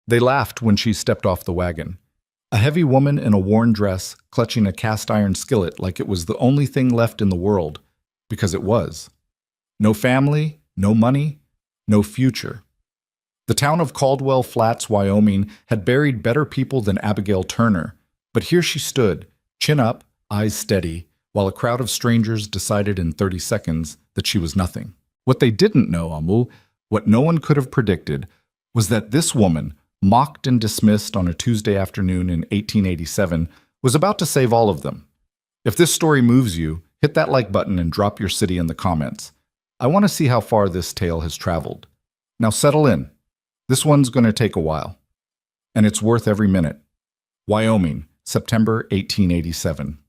They laughed when she stepped off the wagon. A heavy woman in a worn dress, clutching a cast-iron skillet like it was the only thing left in the world, because it was. No family, no money, no future. The town of Caldwell Flats, Wyoming, had buried better people than Abigail Turner, but here she stood, chin up, eyes steady, while a crowd of strangers decided in 30 seconds that she was nothing. What they didn't know, Amul, what no one could have predicted, was that this woman, mocked and dismissed on a Tuesday afternoon in 1887, was about to save all of them. If this story moves you, hit that like button and drop your city in the comments. I want to see how far this tale has traveled. Now settle in. This one's going to take a while. And it's worth every minute. Wyoming, September 1887.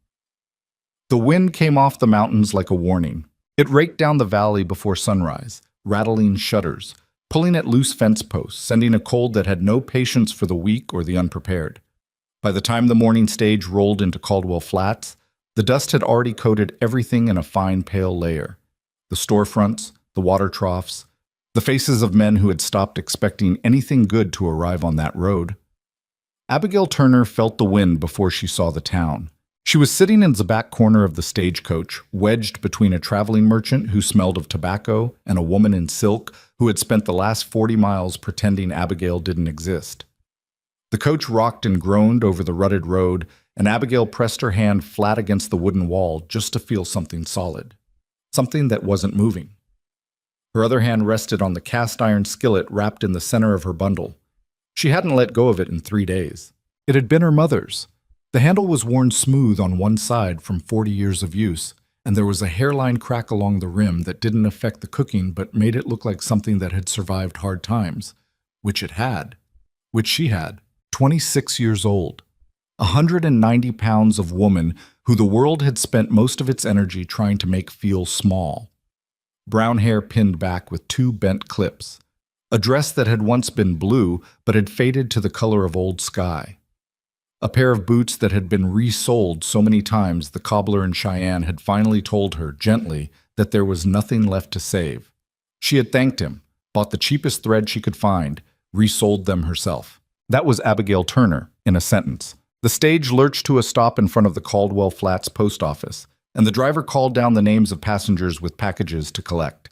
The wind came off the mountains like a warning. It raked down the valley before sunrise, rattling shutters, pulling at loose fence posts, sending a cold that had no patience for the weak or the unprepared. By the time the morning stage rolled into Caldwell Flats, the dust had already coated everything in a fine pale layer. The storefronts, the water troughs, the faces of men who had stopped expecting anything good to arrive on that road. Abigail Turner felt the wind before she saw the town. She was sitting in the back corner of the stagecoach, wedged between a traveling merchant who smelled of tobacco and a woman in silk who had spent the last 40 miles pretending Abigail didn't exist. The coach rocked and groaned over the rutted road, and Abigail pressed her hand flat against the wooden wall just to feel something solid, something that wasn't moving. Her other hand rested on the cast-iron skillet wrapped in the center of her bundle. She hadn't let go of it in 3 days. It had been her mother's. The handle was worn smooth on one side from 40 years of use, and there was a hairline crack along the rim that didn't affect the cooking but made it look like something that had survived hard times, which it had, which she had, 26 years old, 190 pounds of woman who the world had spent most of its energy trying to make feel small. Brown hair pinned back with 2 bent clips, a dress that had once been blue but had faded to the color of old sky. A pair of boots that had been resoled so many times the cobbler in Cheyenne had finally told her, gently, that there was nothing left to save. She had thanked him, bought the cheapest thread she could find, resold them herself. That was Abigail Turner, in a sentence. The stage lurched to a stop in front of the Caldwell Flats post office, and the driver called down the names of passengers with packages to collect.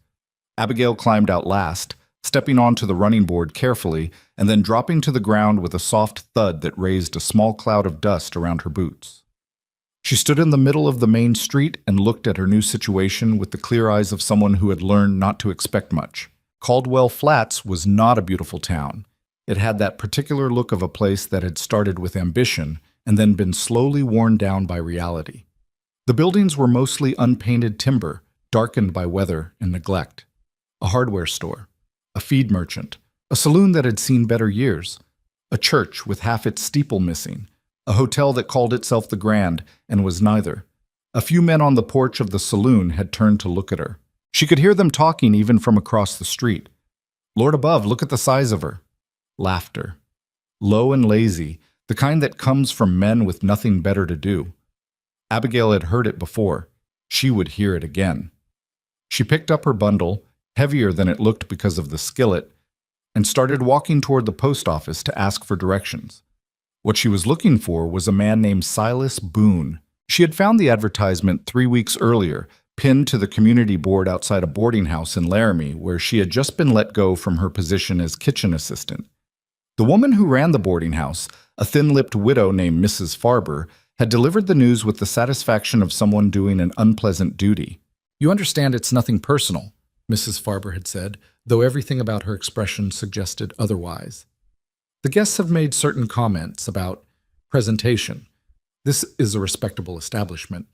Abigail climbed out last, stepping onto the running board carefully and then dropping to the ground with a soft thud that raised a small cloud of dust around her boots. She stood in the middle of the main street and looked at her new situation with the clear eyes of someone who had learned not to expect much. Caldwell Flats was not a beautiful town. It had that particular look of a place that had started with ambition and then been slowly worn down by reality. The buildings were mostly unpainted timber, darkened by weather and neglect. A hardware store, a feed merchant, a saloon that had seen better years, a church with half its steeple missing, a hotel that called itself the Grand and was neither. A few men on the porch of the saloon had turned to look at her. She could hear them talking even from across the street. Lord above, look at the size of her. Laughter. Low and lazy, the kind that comes from men with nothing better to do. Abigail had heard it before. She would hear it again. She picked up her bundle, heavier than it looked because of the skillet, and started walking toward the post office to ask for directions. What she was looking for was a man named Silas Boone. She had found the advertisement 3 weeks earlier, pinned to the community board outside a boarding house in Laramie, where she had just been let go from her position as kitchen assistant. The woman who ran the boarding house, a thin-lipped widow named Mrs. Farber, had delivered the news with the satisfaction of someone doing an unpleasant duty. "You understand it's nothing personal," Mrs. Farber had said, though everything about her expression suggested otherwise. "The guests have made certain comments about presentation. This is a respectable establishment.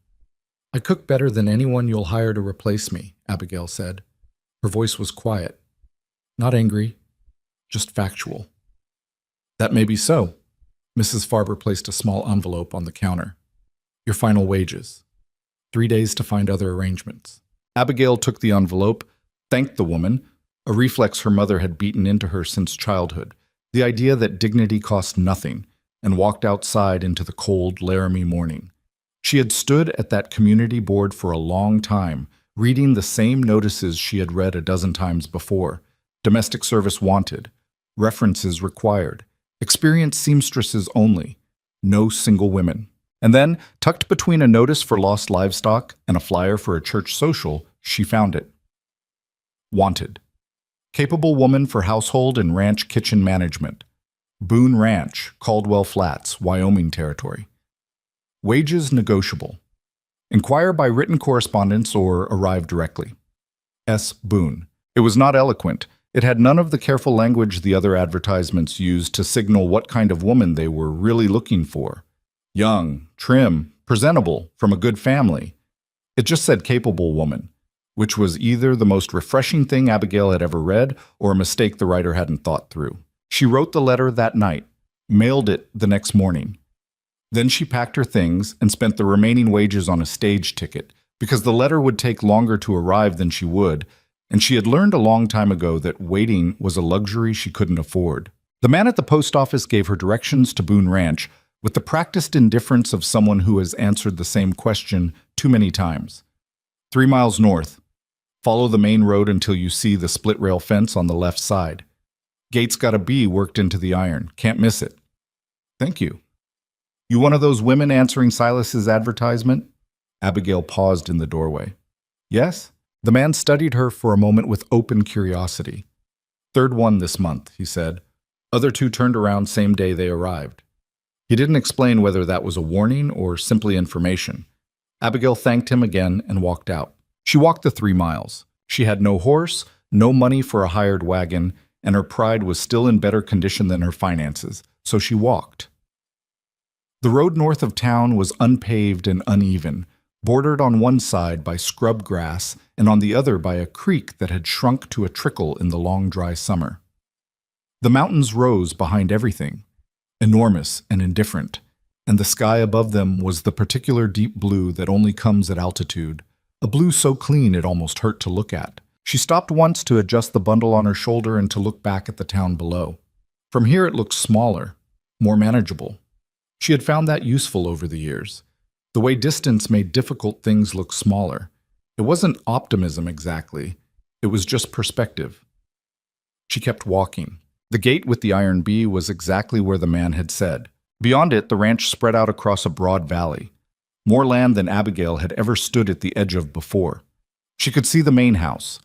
I cook better than anyone you'll hire to replace me," Abigail said. Her voice was quiet, not angry, just factual. "That may be so." Mrs. Farber placed a small envelope on the counter. "Your final wages. 3 days to find other arrangements." Abigail took the envelope, thanked the woman, a reflex her mother had beaten into her since childhood, the idea that dignity cost nothing, and walked outside into the cold Laramie morning. She had stood at that community board for a long time, reading the same notices she had read a dozen times before. Domestic service wanted. References required. Experienced seamstresses only. No single women. And then, tucked between a notice for lost livestock and a flyer for a church social, she found it. Wanted. Capable woman for household and ranch kitchen management. Boone Ranch, Caldwell Flats, Wyoming Territory. Wages negotiable. Inquire by written correspondence or arrive directly. S. Boone. It was not eloquent. It had none of the careful language the other advertisements used to signal what kind of woman they were really looking for. Young, trim, presentable, from a good family. It just said capable woman, which was either the most refreshing thing Abigail had ever read or a mistake the writer hadn't thought through. She wrote the letter that night, mailed it the next morning. Then she packed her things and spent the remaining wages on a stage ticket, because the letter would take longer to arrive than she would, and she had learned a long time ago that waiting was a luxury she couldn't afford. The man at the post office gave her directions to Boone Ranch with the practiced indifference of someone who has answered the same question too many times. 3 miles north. Follow the main road until you see the split-rail fence on the left side. Gate's got a B worked into the iron. Can't miss it. Thank you. You one of those women answering Silas's advertisement? Abigail paused in the doorway. Yes? The man studied her for a moment with open curiosity. Third one this month, he said. Other two turned around same day they arrived. He didn't explain whether that was a warning or simply information. Abigail thanked him again and walked out. She walked the 3 miles. She had no horse, no money for a hired wagon, and her pride was still in better condition than her finances, so she walked. The road north of town was unpaved and uneven, bordered on one side by scrub grass and on the other by a creek that had shrunk to a trickle in the long dry summer. The mountains rose behind everything, enormous and indifferent, and the sky above them was the particular deep blue that only comes at altitude, a blue so clean it almost hurt to look at. She stopped once to adjust the bundle on her shoulder and to look back at the town below. From here it looked smaller, more manageable. She had found that useful over the years. The way distance made difficult things look smaller. It wasn't optimism exactly. It was just perspective. She kept walking. The gate with the iron B was exactly where the man had said. Beyond it, the ranch spread out across a broad valley. More land than Abigail had ever stood at the edge of before. She could see the main house,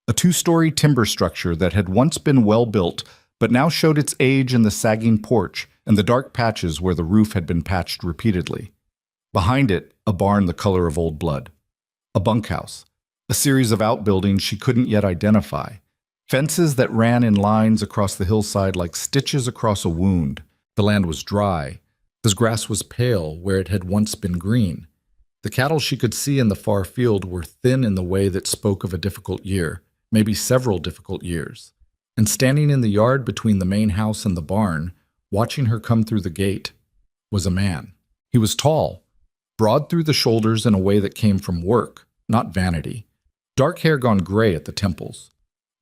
a 2-story timber structure that had once been well built, but now showed its age in the sagging porch and the dark patches where the roof had been patched repeatedly. Behind it, a barn the color of old blood. A bunkhouse, a series of outbuildings she couldn't yet identify. Fences that ran in lines across the hillside like stitches across a wound. The land was dry. The grass was pale where it had once been green. The cattle she could see in the far field were thin in the way that spoke of a difficult year, maybe several difficult years. And standing in the yard between the main house and the barn, watching her come through the gate, was a man. He was tall, broad through the shoulders in a way that came from work, not vanity. Dark hair gone gray at the temples.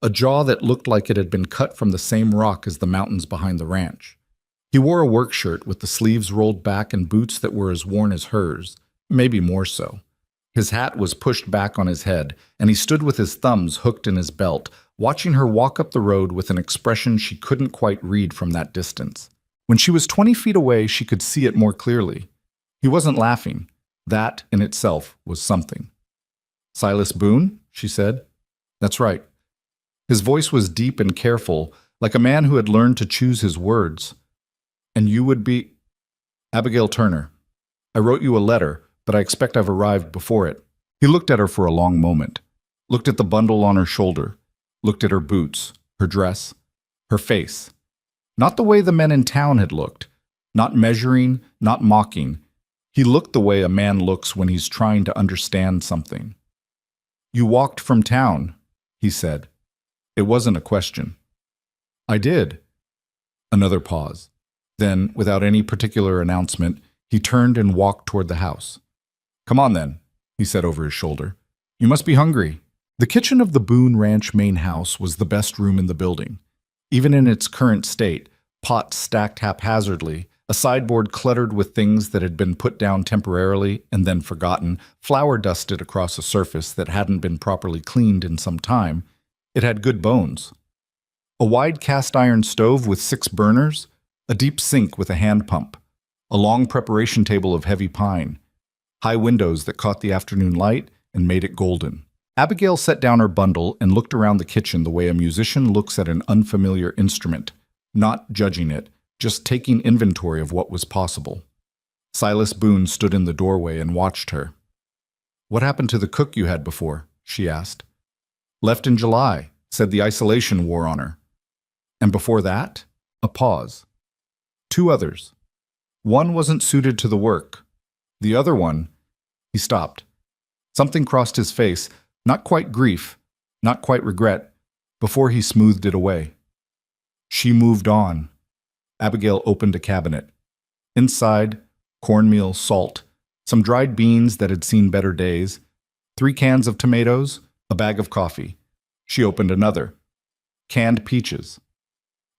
A jaw that looked like it had been cut from the same rock as the mountains behind the ranch. He wore a work shirt with the sleeves rolled back and boots that were as worn as hers, maybe more so. His hat was pushed back on his head, and he stood with his thumbs hooked in his belt, watching her walk up the road with an expression she couldn't quite read from that distance. When she was 20 feet away, she could see it more clearly. He wasn't laughing. That, in itself, was something. "Silas Boone?" she said. "That's right." His voice was deep and careful, like a man who had learned to choose his words. "And you would be—" "Abigail Turner. I wrote you a letter, but I expect I've arrived before it." He looked at her for a long moment, looked at the bundle on her shoulder, looked at her boots, her dress, her face. Not the way the men in town had looked, not measuring, not mocking. He looked the way a man looks when he's trying to understand something. "You walked from town," he said. It wasn't a question. "I did." Another pause. Then, without any particular announcement, he turned and walked toward the house. "Come on then," he said over his shoulder. "You must be hungry." The kitchen of the Boone Ranch main house was the best room in the building. Even in its current state, pots stacked haphazardly, a sideboard cluttered with things that had been put down temporarily and then forgotten, flour dusted across a surface that hadn't been properly cleaned in some time, it had good bones. A wide cast-iron stove with 6 burners, A deep sink with a hand pump. A long preparation table of heavy pine. High windows that caught the afternoon light and made it golden. Abigail set down her bundle and looked around the kitchen the way a musician looks at an unfamiliar instrument, not judging it, just taking inventory of what was possible. Silas Boone stood in the doorway and watched her. "What happened to the cook you had before?" she asked. "Left in July," said the isolation wore on her. "And before that?" A pause. "2 others. One wasn't suited to the work. The other one—" He stopped. Something crossed his face, not quite grief, not quite regret, before he smoothed it away. She moved on. Abigail opened a cabinet. Inside, cornmeal, salt, some dried beans that had seen better days, 3 cans of tomatoes, a bag of coffee. She opened another. Canned peaches.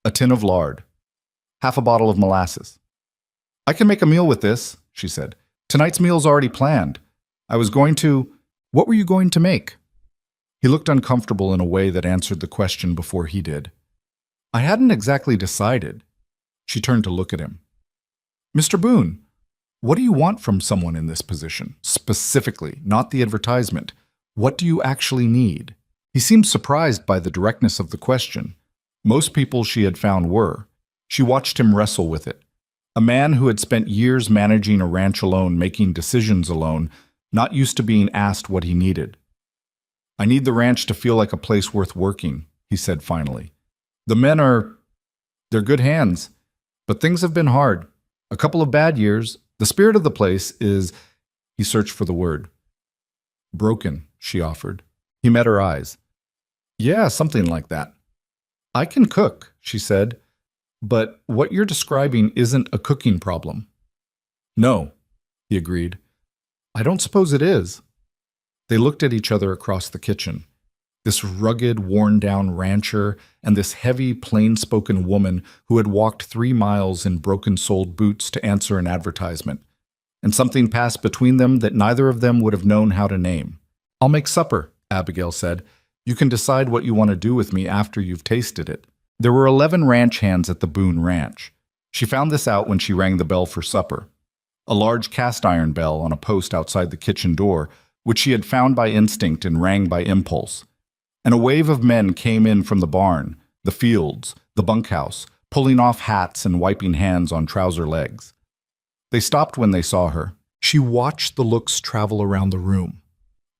A tin of lard. Half a bottle of molasses. "I can make a meal with this," she said. "Tonight's meal's already planned. I was going to—" "What were you going to make?" He looked uncomfortable in a way that answered the question before he did. "I hadn't exactly decided." She turned to look at him. "Mr. Boone, what do you want from someone in this position? Specifically, not the advertisement. What do you actually need?" He seemed surprised by the directness of the question. Most people she had found were. She watched him wrestle with it. A man who had spent years managing a ranch alone, making decisions alone, not used to being asked what he needed. "I need the ranch to feel like a place worth working," he said finally. "The men they're good hands, but things have been hard. A couple of bad years. The spirit of the place is—" He searched for the word. "Broken," she offered. He met her eyes. "Yeah, something like that." "I can cook," she said, "but what you're describing isn't a cooking problem." "No," he agreed. "I don't suppose it is." They looked at each other across the kitchen. This rugged, worn-down rancher and this heavy, plain-spoken woman who had walked 3 miles in broken-soled boots to answer an advertisement. And something passed between them that neither of them would have known how to name. "I'll make supper," Abigail said. "You can decide what you want to do with me after you've tasted it." There were 11 ranch hands at the Boone Ranch. She found this out when she rang the bell for supper. A large cast-iron bell on a post outside the kitchen door, which she had found by instinct and rang by impulse. And a wave of men came in from the barn, the fields, the bunkhouse, pulling off hats and wiping hands on trouser legs. They stopped when they saw her. She watched the looks travel around the room.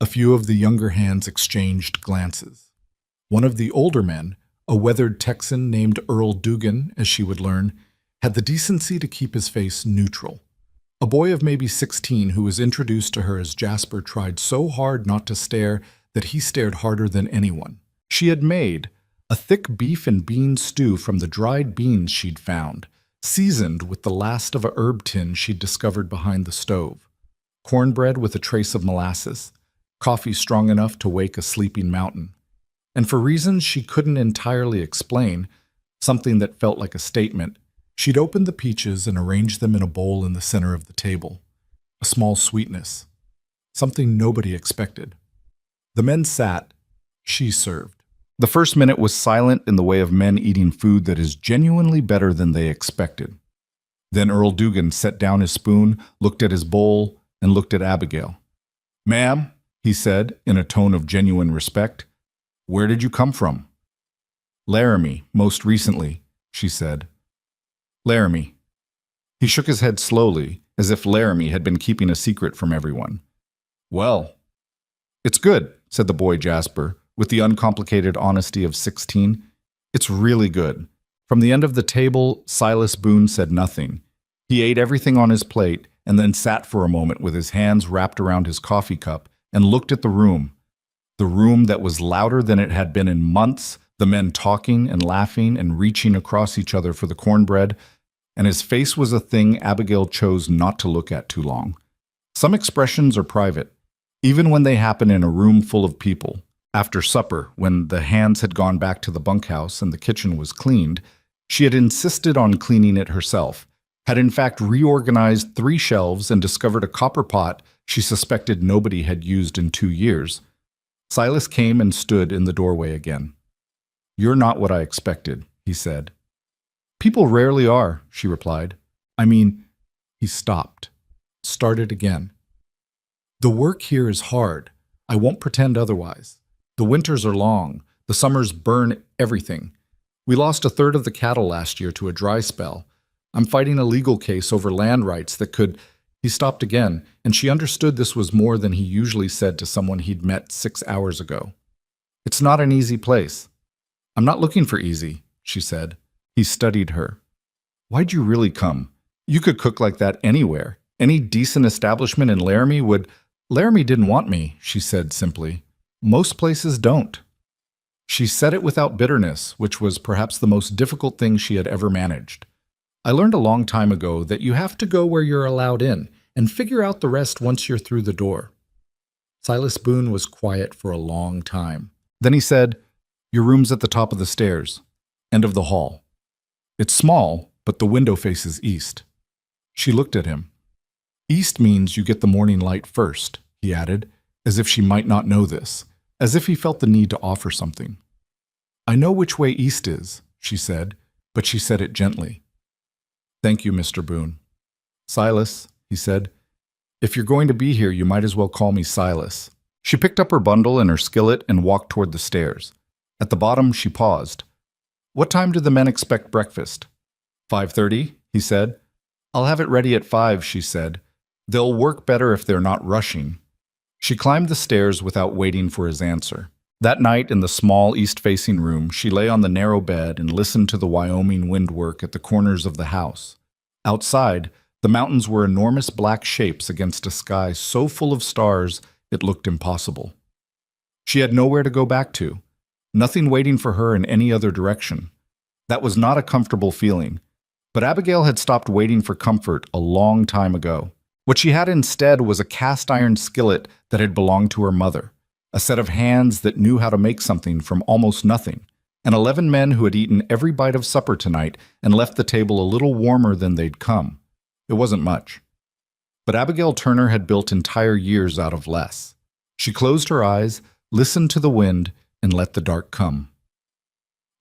A few of the younger hands exchanged glances. One of the older men, a weathered Texan named Earl Dugan, as she would learn, had the decency to keep his face neutral. A boy of maybe 16 who was introduced to her as Jasper tried so hard not to stare that he stared harder than anyone. She had made a thick beef and bean stew from the dried beans she'd found, seasoned with the last of a herb tin she'd discovered behind the stove, cornbread with a trace of molasses, coffee strong enough to wake a sleeping mountain. And for reasons she couldn't entirely explain, something that felt like a statement, she'd opened the peaches and arranged them in a bowl in the center of the table. A small sweetness. Something nobody expected. The men sat. She served. The first minute was silent in the way of men eating food that is genuinely better than they expected. Then Earl Dugan set down his spoon, looked at his bowl, and looked at Abigail. "Ma'am," he said in a tone of genuine respect, "where did you come from?" "Laramie, most recently," she said. "Laramie." He shook his head slowly, as if Laramie had been keeping a secret from everyone. "Well, it's good," said the boy Jasper, with the uncomplicated honesty of 16. "It's really good." From the end of the table, Silas Boone said nothing. He ate everything on his plate and then sat for a moment with his hands wrapped around his coffee cup and looked at the room that was louder than it had been in months, the men talking and laughing and reaching across each other for the cornbread, and his face was a thing Abigail chose not to look at too long. Some expressions are private, even when they happen in a room full of people. After supper, when the hands had gone back to the bunkhouse and the kitchen was cleaned, she had insisted on cleaning it herself, had in fact reorganized 3 shelves and discovered a copper pot she suspected nobody had used in 2 years. Silas came and stood in the doorway again. "You're not what I expected," he said. People rarely are, she replied. I mean, he stopped. Started again. The work here is hard. I won't pretend otherwise. The winters are long. The summers burn everything. We lost a third of the cattle last year to a dry spell. I'm fighting a legal case over land rights that could... He stopped again, and she understood this was more than he usually said to someone he'd met 6 hours ago. It's not an easy place. I'm not looking for easy, she said. He studied her. Why'd you really come? You could cook like that anywhere. Any decent establishment in Laramie would... Laramie didn't want me, she said simply. Most places don't. She said it without bitterness, which was perhaps the most difficult thing she had ever managed. I learned a long time ago that you have to go where you're allowed in and figure out the rest once you're through the door. Silas Boone was quiet for a long time. Then he said, Your room's at the top of the stairs, end of the hall. It's small, but the window faces east. She looked at him. East means you get the morning light first, he added, as if she might not know this, as if he felt the need to offer something. I know which way east is, she said, but she said it gently. Thank you, Mr. Boone. Silas, he said, if you're going to be here, you might as well call me Silas. She picked up her bundle and her skillet and walked toward the stairs. At the bottom, she paused. What time do the men expect breakfast? 5:30, he said. I'll have it ready at 5, she said. They'll work better if they're not rushing. She climbed the stairs without waiting for his answer. That night, in the small east-facing room, she lay on the narrow bed and listened to the Wyoming windwork at the corners of the house. Outside, the mountains were enormous black shapes against a sky so full of stars it looked impossible. She had nowhere to go back to, nothing waiting for her in any other direction. That was not a comfortable feeling, but Abigail had stopped waiting for comfort a long time ago. What she had instead was a cast-iron skillet that had belonged to her mother, a set of hands that knew how to make something from almost nothing, and 11 men who had eaten every bite of supper tonight and left the table a little warmer than they'd come. It wasn't much. But Abigail Turner had built entire years out of less. She closed her eyes, listened to the wind, and let the dark come.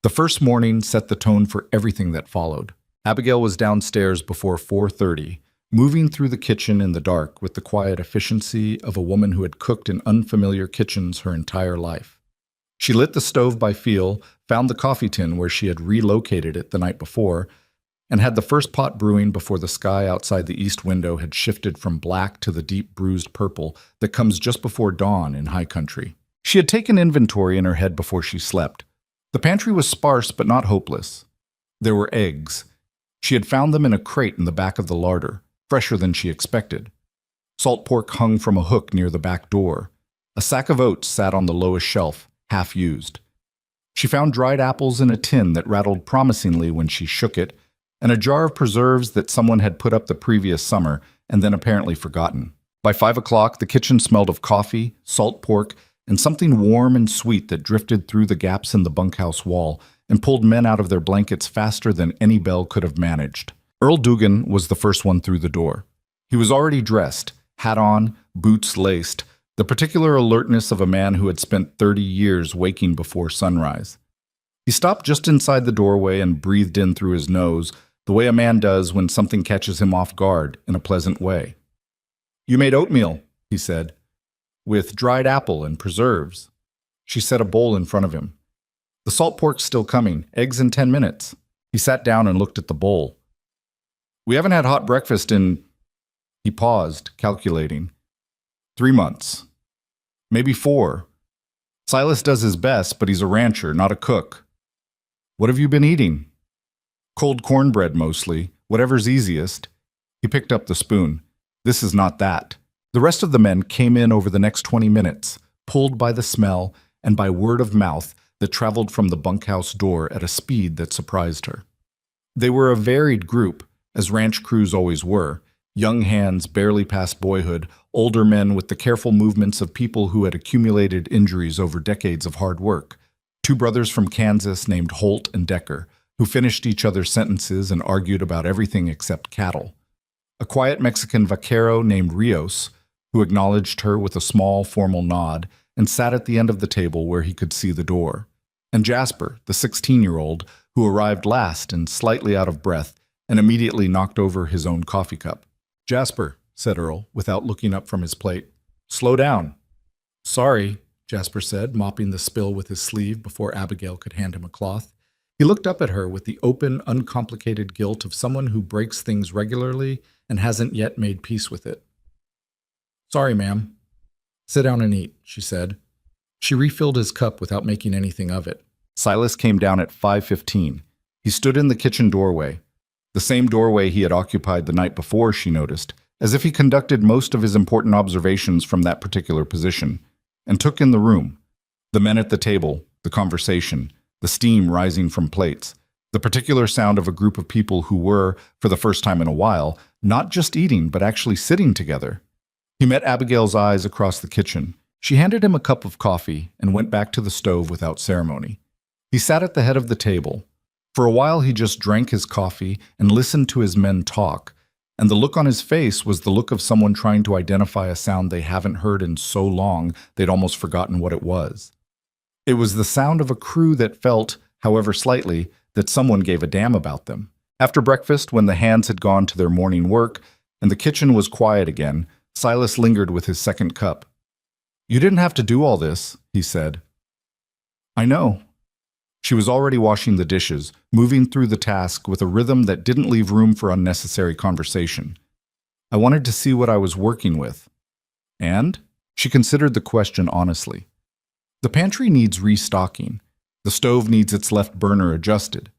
The first morning set the tone for everything that followed. Abigail was downstairs before 4:30, moving through the kitchen in the dark with the quiet efficiency of a woman who had cooked in unfamiliar kitchens her entire life. She lit the stove by feel, found the coffee tin where she had relocated it the night before, and had the first pot brewing before the sky outside the east window had shifted from black to the deep bruised purple that comes just before dawn in high country. She had taken inventory in her head before she slept. The pantry was sparse but not hopeless. There were eggs. She had found them in a crate in the back of the larder, fresher than she expected. Salt pork hung from a hook near the back door. A sack of oats sat on the lowest shelf, half used. She found dried apples in a tin that rattled promisingly when she shook it, and a jar of preserves that someone had put up the previous summer and then apparently forgotten. By 5 o'clock, the kitchen smelled of coffee, salt pork, and something warm and sweet that drifted through the gaps in the bunkhouse wall and pulled men out of their blankets faster than any bell could have managed. Earl Dugan was the first one through the door. He was already dressed, hat on, boots laced, the particular alertness of a man who had spent 30 years waking before sunrise. He stopped just inside the doorway and breathed in through his nose, the way a man does when something catches him off guard in a pleasant way. You made oatmeal, he said, with dried apple and preserves. She set a bowl in front of him. The salt pork's still coming, eggs in 10 minutes. He sat down and looked at the bowl. We haven't had hot breakfast in... He paused, calculating. 3 months. Maybe 4. Silas does his best, but he's a rancher, not a cook. What have you been eating? Cold cornbread mostly, whatever's easiest. He picked up the spoon. This is not that. The rest of the men came in over the next 20 minutes, pulled by the smell and by word of mouth that traveled from the bunkhouse door at a speed that surprised her. They were a varied group, as ranch crews always were, young hands barely past boyhood, older men with the careful movements of people who had accumulated injuries over decades of hard work, 2 brothers from Kansas named Holt and Decker, who finished each other's sentences and argued about everything except cattle, a quiet Mexican vaquero named Rios, who acknowledged her with a small, formal nod and sat at the end of the table where he could see the door, and Jasper, the 16-year-old, who arrived last and slightly out of breath and immediately knocked over his own coffee cup. "Jasper," said Earl, without looking up from his plate. "Slow down." "Sorry," Jasper said, mopping the spill with his sleeve before Abigail could hand him a cloth. He looked up at her with the open, uncomplicated guilt of someone who breaks things regularly and hasn't yet made peace with it. "Sorry, ma'am." "Sit down and eat," she said. She refilled his cup without making anything of it. Silas came down at 5:15. He stood in the kitchen doorway, the same doorway he had occupied the night before, she noticed, as if he conducted most of his important observations from that particular position, and took in the room, the men at the table, the conversation, the steam rising from plates, the particular sound of a group of people who were, for the first time in a while, not just eating but actually sitting together. He met Abigail's eyes across the kitchen. She handed him a cup of coffee and went back to the stove without ceremony. He sat at the head of the table. For a while he just drank his coffee and listened to his men talk, and the look on his face was the look of someone trying to identify a sound they haven't heard in so long they'd almost forgotten what it was. It was the sound of a crew that felt, however slightly, that someone gave a damn about them. After breakfast, when the hands had gone to their morning work and the kitchen was quiet again, Silas lingered with his second cup. "You didn't have to do all this," he said. "I know." She was already washing the dishes, moving through the task with a rhythm that didn't leave room for unnecessary conversation. "I wanted to see what I was working with." "And?" She considered the question honestly. "The pantry needs restocking. The stove needs its left burner adjusted.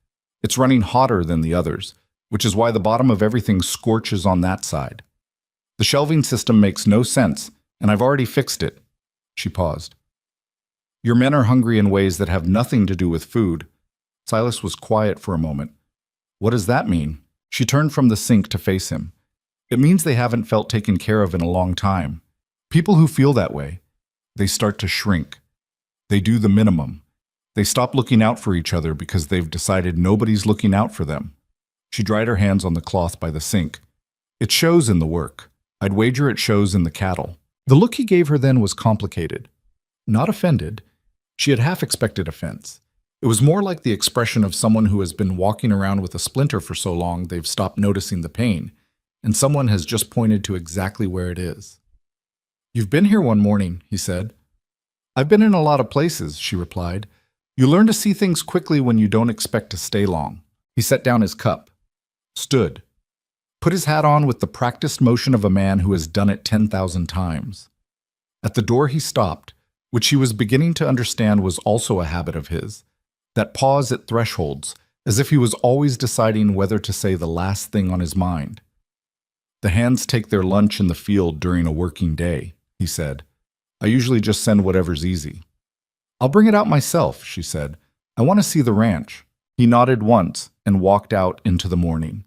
It's running hotter than the others, which is why the bottom of everything scorches on that side. The shelving system makes no sense, and I've already fixed it." She paused. "Your men are hungry in ways that have nothing to do with food." Silas was quiet for a moment. "What does that mean?" She turned from the sink to face him. "It means they haven't felt taken care of in a long time. People who feel that way, they start to shrink. They do the minimum. They stop looking out for each other because they've decided nobody's looking out for them." She dried her hands on the cloth by the sink. "It shows in the work. I'd wager it shows in the cattle." The look he gave her then was complicated. Not offended. She had half expected offense. It was more like the expression of someone who has been walking around with a splinter for so long they've stopped noticing the pain, and someone has just pointed to exactly where it is. "You've been here one morning," he said. "I've been in a lot of places," she replied. "You learn to see things quickly when you don't expect to stay long." He set down his cup, stood, put his hat on with the practiced motion of a man who has done it 10,000 times. At the door he stopped, which he was beginning to understand was also a habit of his, that pause at thresholds, as if he was always deciding whether to say the last thing on his mind. "The hands take their lunch in the field during a working day," he said. "I usually just send whatever's easy." "I'll bring it out myself," she said. "I want to see the ranch." He nodded once and walked out into the morning.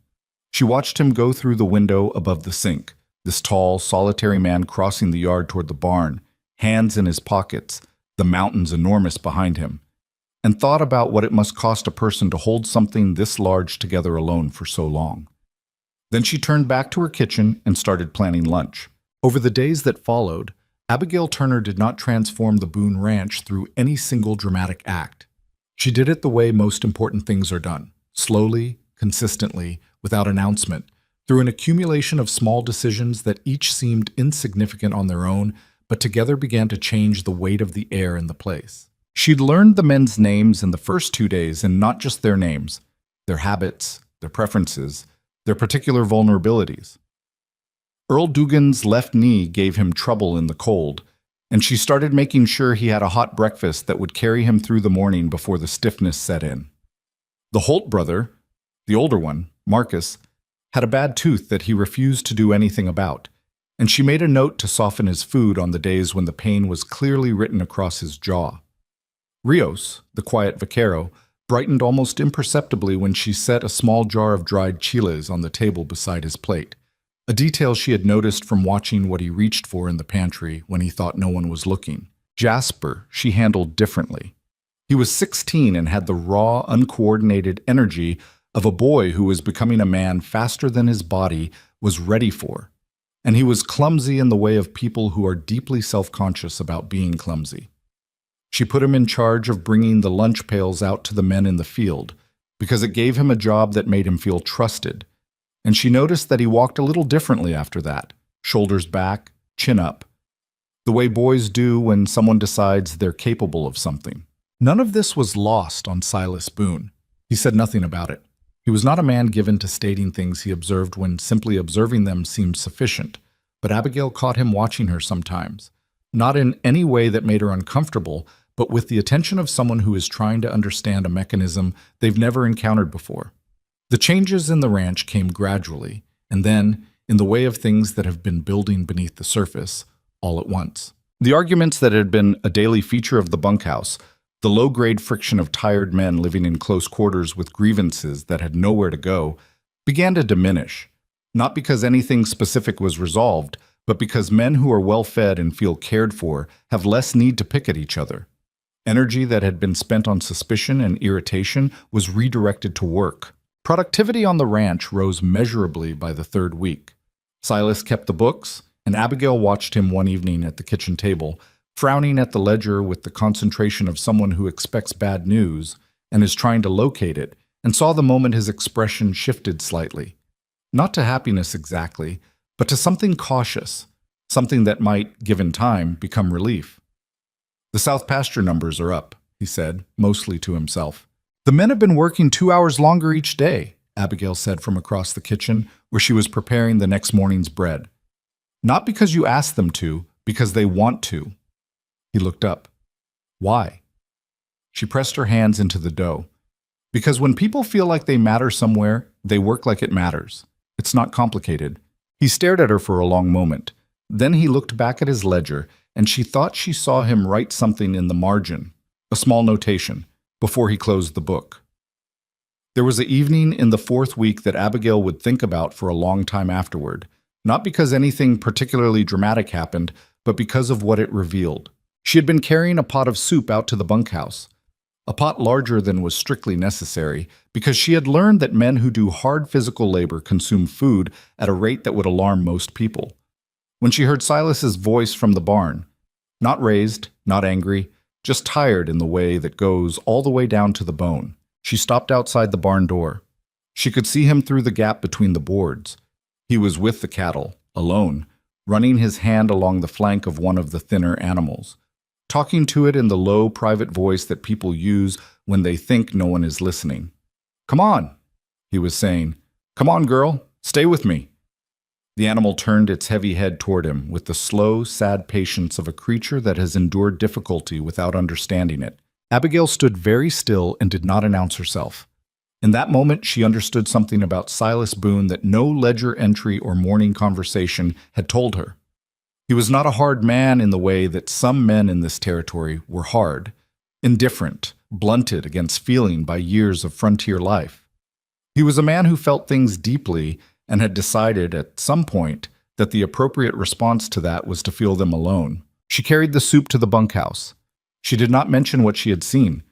She watched him go through the window above the sink, this tall, solitary man crossing the yard toward the barn, hands in his pockets, the mountains enormous behind him, and thought about what it must cost a person to hold something this large together alone for so long. Then she turned back to her kitchen and started planning lunch. Over the days that followed, Abigail Turner did not transform the Boone Ranch through any single dramatic act. She did it the way most important things are done, slowly, consistently, without announcement, through an accumulation of small decisions that each seemed insignificant on their own, but together began to change the weight of the air in the place. She'd learned the men's names in the first 2 days, and not just their names, their habits, their preferences, their particular vulnerabilities. Earl Dugan's left knee gave him trouble in the cold, and she started making sure he had a hot breakfast that would carry him through the morning before the stiffness set in. The Holt brother, the older one, Marcus, had a bad tooth that he refused to do anything about, and she made a note to soften his food on the days when the pain was clearly written across his jaw. Rios, the quiet vaquero, brightened almost imperceptibly when she set a small jar of dried chiles on the table beside his plate, a detail she had noticed from watching what he reached for in the pantry when he thought no one was looking. Jasper she handled differently. He was 16 and had the raw, uncoordinated energy of a boy who was becoming a man faster than his body was ready for, and he was clumsy in the way of people who are deeply self-conscious about being clumsy. She put him in charge of bringing the lunch pails out to the men in the field, because it gave him a job that made him feel trusted. And she noticed that he walked a little differently after that, shoulders back, chin up, the way boys do when someone decides they're capable of something. None of this was lost on Silas Boone. He said nothing about it. He was not a man given to stating things he observed when simply observing them seemed sufficient, but Abigail caught him watching her sometimes, not in any way that made her uncomfortable, but with the attention of someone who is trying to understand a mechanism they've never encountered before. The changes in the ranch came gradually, and then, in the way of things that have been building beneath the surface, all at once. The arguments that had been a daily feature of the bunkhouse, the low-grade friction of tired men living in close quarters with grievances that had nowhere to go, began to diminish, not because anything specific was resolved, but because men who are well-fed and feel cared for have less need to pick at each other. Energy that had been spent on suspicion and irritation was redirected to work. Productivity on the ranch rose measurably by the third week. Silas kept the books, and Abigail watched him one evening at the kitchen table, frowning at the ledger with the concentration of someone who expects bad news and is trying to locate it, and saw the moment his expression shifted slightly. Not to happiness exactly, but to something cautious, something that might, given time, become relief. "The South Pasture numbers are up," he said, mostly to himself. "The men have been working 2 hours longer each day," Abigail said from across the kitchen, where she was preparing the next morning's bread. "Not because you asked them to, because they want to." He looked up. "Why?" She pressed her hands into the dough. "Because when people feel like they matter somewhere, they work like it matters. It's not complicated." He stared at her for a long moment. Then he looked back at his ledger, and she thought she saw him write something in the margin, a small notation, before he closed the book. There was an evening in the fourth week that Abigail would think about for a long time afterward, not because anything particularly dramatic happened, but because of what it revealed. She had been carrying a pot of soup out to the bunkhouse, a pot larger than was strictly necessary, because she had learned that men who do hard physical labor consume food at a rate that would alarm most people. When she heard Silas's voice from the barn, not raised, not angry, just tired in the way that goes all the way down to the bone, she stopped outside the barn door. She could see him through the gap between the boards. He was with the cattle, alone, running his hand along the flank of one of the thinner animals, talking to it in the low, private voice that people use when they think no one is listening. "Come on," he was saying. "Come on, girl, stay with me." The animal turned its heavy head toward him with the slow, sad patience of a creature that has endured difficulty without understanding it. Abigail stood very still and did not announce herself. In that moment, she understood something about Silas Boone that no ledger entry or morning conversation had told her. He was not a hard man in the way that some men in this territory were hard, indifferent, blunted against feeling by years of frontier life. He was a man who felt things deeply and had decided at some point that the appropriate response to that was to feel them alone. She carried the soup to the bunkhouse. She did not mention what she had seen,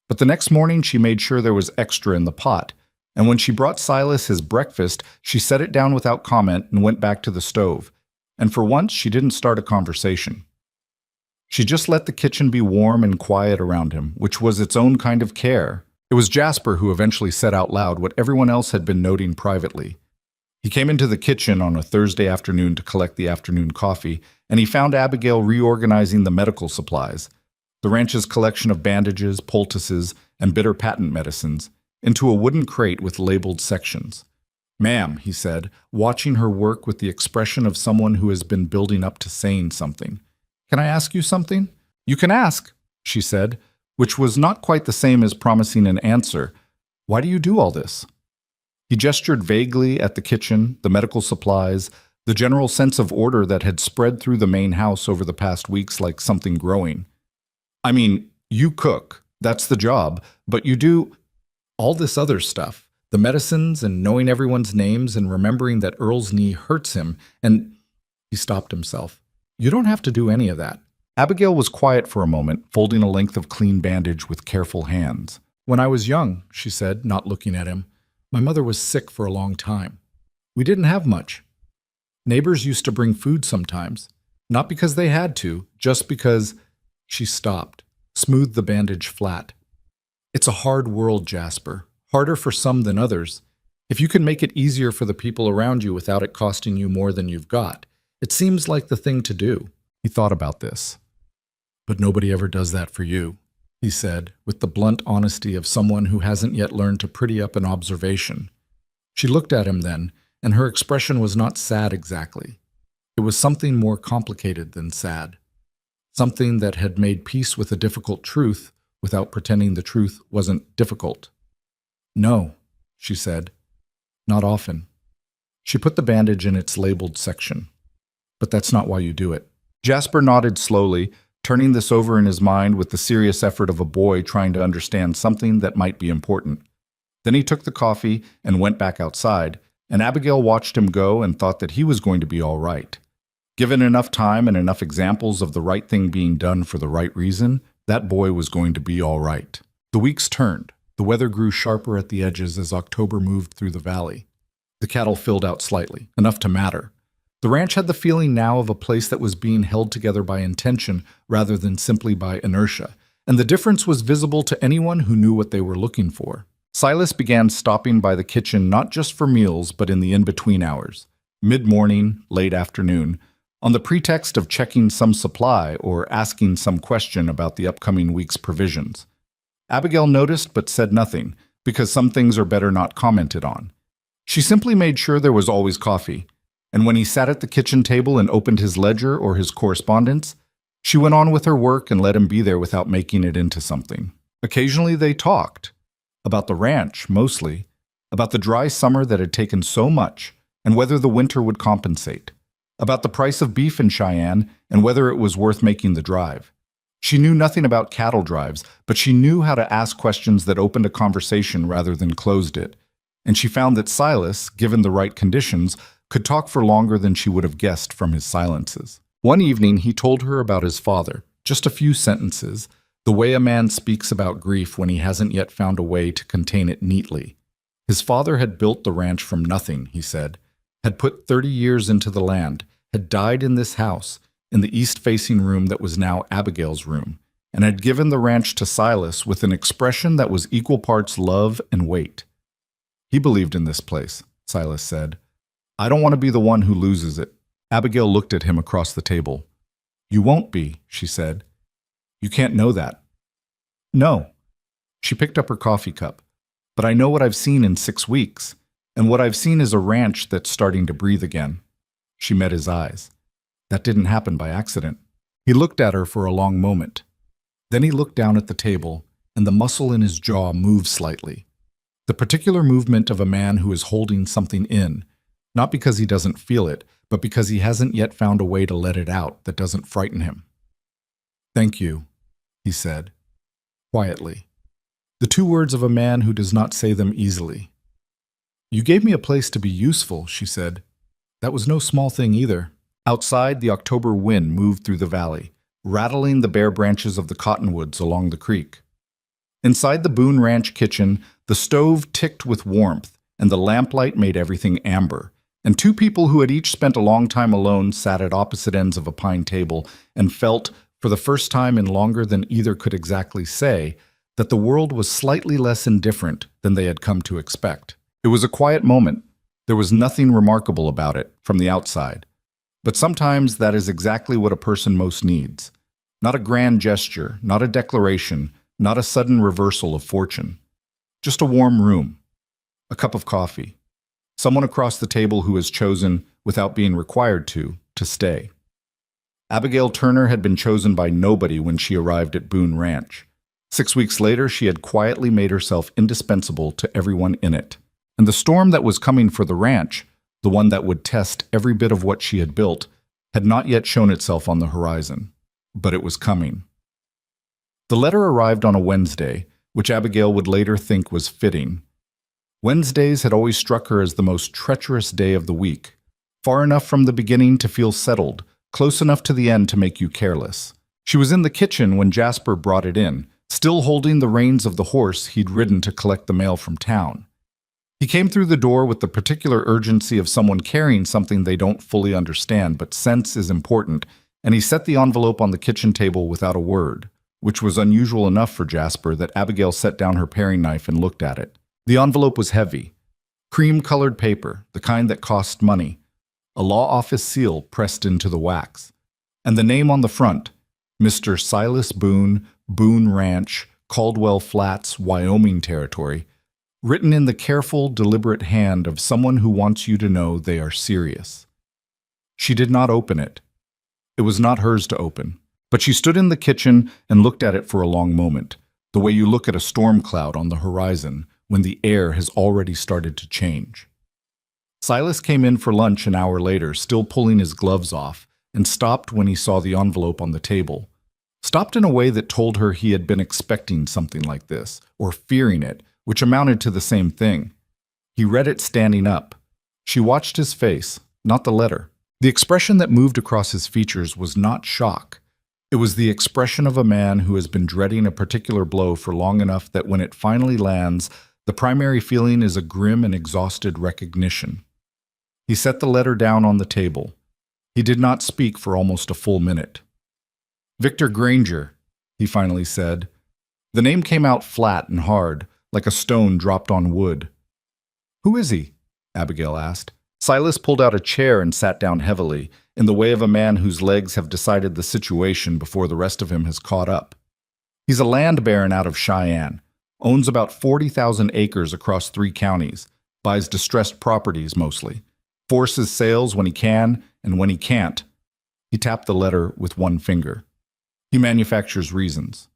but the next morning she made sure there was extra in the pot, and when she brought Silas his breakfast, she set it down without comment and went back to the stove, and for once she didn't start a conversation. She just let the kitchen be warm and quiet around him, which was its own kind of care. It was Jasper who eventually said out loud what everyone else had been noting privately. He came into the kitchen on a Thursday afternoon to collect the afternoon coffee, and he found Abigail reorganizing the medical supplies, the ranch's collection of bandages, poultices, and bitter patent medicines, into a wooden crate with labeled sections. "Ma'am," he said, watching her work with the expression of someone who has been building up to saying something. "Can I ask you something?" "You can ask," she said, which was not quite the same as promising an answer. "Why do you do all this?" He gestured vaguely at the kitchen, the medical supplies, the general sense of order that had spread through the main house over the past weeks like something growing. "I mean, you cook, that's the job, but you do all this other stuff, the medicines and knowing everyone's names and remembering that Earl's knee hurts him, and—" He stopped himself. "You don't have to do any of that." Abigail was quiet for a moment, folding a length of clean bandage with careful hands. "When I was young," she said, not looking at him, "my mother was sick for a long time. We didn't have much. Neighbors used to bring food sometimes, not because they had to, just because—" She stopped, smoothed the bandage flat. "It's a hard world, Jasper, Harder for some than others. If you can make it easier for the people around you without it costing you more than you've got, it seems like the thing to do. He thought about this. But nobody ever does that for you, he said, with the blunt honesty of someone who hasn't yet learned to pretty up an observation. She looked at him then, and her expression was not sad exactly. It was something more complicated than sad. Something that had made peace with a difficult truth without pretending the truth wasn't difficult. No, she said. Not often. She put the bandage in its labeled section. But that's not why you do it. Jasper nodded slowly, turning this over in his mind with the serious effort of a boy trying to understand something that might be important. Then he took the coffee and went back outside, and Abigail watched him go and thought that he was going to be all right. Given enough time and enough examples of the right thing being done for the right reason, that boy was going to be all right. The weeks turned. The weather grew sharper at the edges as October moved through the valley. The cattle filled out slightly, enough to matter. The ranch had the feeling now of a place that was being held together by intention rather than simply by inertia, and the difference was visible to anyone who knew what they were looking for. Silas began stopping by the kitchen not just for meals but in the in-between hours, mid-morning, late afternoon, on the pretext of checking some supply or asking some question about the upcoming week's provisions. Abigail noticed but said nothing, because some things are better not commented on. She simply made sure there was always coffee, and when he sat at the kitchen table and opened his ledger or his correspondence, she went on with her work and let him be there without making it into something. Occasionally they talked, about the ranch mostly, about the dry summer that had taken so much and whether the winter would compensate, about the price of beef in Cheyenne and whether it was worth making the drive. She knew nothing about cattle drives, but she knew how to ask questions that opened a conversation rather than closed it, and she found that Silas, given the right conditions, could talk for longer than she would have guessed from his silences. One evening he told her about his father, just a few sentences, the way a man speaks about grief when he hasn't yet found a way to contain it neatly. His father had built the ranch from nothing, he said, had put 30 years into the land, had died in this house, in the east-facing room that was now Abigail's room, and had given the ranch to Silas with an expression that was equal parts love and weight. He believed in this place, Silas said. I don't want to be the one who loses it. Abigail looked at him across the table. You won't be, she said. You can't know that. No. She picked up her coffee cup. But I know what I've seen in 6 weeks, and what I've seen is a ranch that's starting to breathe again. She met his eyes. That didn't happen by accident. He looked at her for a long moment. Then he looked down at the table, and the muscle in his jaw moved slightly. The particular movement of a man who is holding something in, not because he doesn't feel it, but because he hasn't yet found a way to let it out that doesn't frighten him. Thank you, he said, quietly. The 2 words of a man who does not say them easily. You gave me a place to be useful, she said. That was no small thing either. Outside, the October wind moved through the valley, rattling the bare branches of the cottonwoods along the creek. Inside the Boone Ranch kitchen, the stove ticked with warmth, and the lamplight made everything amber, and 2 people who had each spent a long time alone sat at opposite ends of a pine table and felt, for the first time in longer than either could exactly say, that the world was slightly less indifferent than they had come to expect. It was a quiet moment. There was nothing remarkable about it from the outside. But sometimes that is exactly what a person most needs. Not a grand gesture, not a declaration, not a sudden reversal of fortune. Just a warm room, a cup of coffee, someone across the table who has chosen, without being required to stay. Abigail Turner had been chosen by nobody when she arrived at Boone Ranch. 6 weeks later, she had quietly made herself indispensable to everyone in it. And the storm that was coming for the ranch, the one that would test every bit of what she had built, had not yet shown itself on the horizon. But it was coming. The letter arrived on a Wednesday, which Abigail would later think was fitting. Wednesdays had always struck her as the most treacherous day of the week, far enough from the beginning to feel settled, close enough to the end to make you careless. She was in the kitchen when Jasper brought it in, still holding the reins of the horse he'd ridden to collect the mail from town. He came through the door with the particular urgency of someone carrying something they don't fully understand, but sense is important, and he set the envelope on the kitchen table without a word, which was unusual enough for Jasper that Abigail set down her paring knife and looked at it. The envelope was heavy. Cream-colored paper, the kind that cost money. A law office seal pressed into the wax. And the name on the front, Mr. Silas Boone, Boone Ranch, Caldwell Flats, Wyoming Territory, written in the careful, deliberate hand of someone who wants you to know they are serious. She did not open it. It was not hers to open. But she stood in the kitchen and looked at it for a long moment, the way you look at a storm cloud on the horizon when the air has already started to change. Silas came in for lunch an hour later, still pulling his gloves off, and stopped when he saw the envelope on the table. Stopped in a way that told her he had been expecting something like this, or fearing it, which amounted to the same thing. He read it standing up. She watched his face, not the letter. The expression that moved across his features was not shock. It was the expression of a man who has been dreading a particular blow for long enough that when it finally lands, the primary feeling is a grim and exhausted recognition. He set the letter down on the table. He did not speak for almost a full minute. "Victor Granger," he finally said. The name came out flat and hard, like a stone dropped on wood. "Who is he?" Abigail asked. Silas pulled out a chair and sat down heavily, in the way of a man whose legs have decided the situation before the rest of him has caught up. "He's a land baron out of Cheyenne, owns about 40,000 acres across 3 counties, buys distressed properties mostly, forces sales when he can and when he can't." He tapped the letter with one finger. "He manufactures reasons."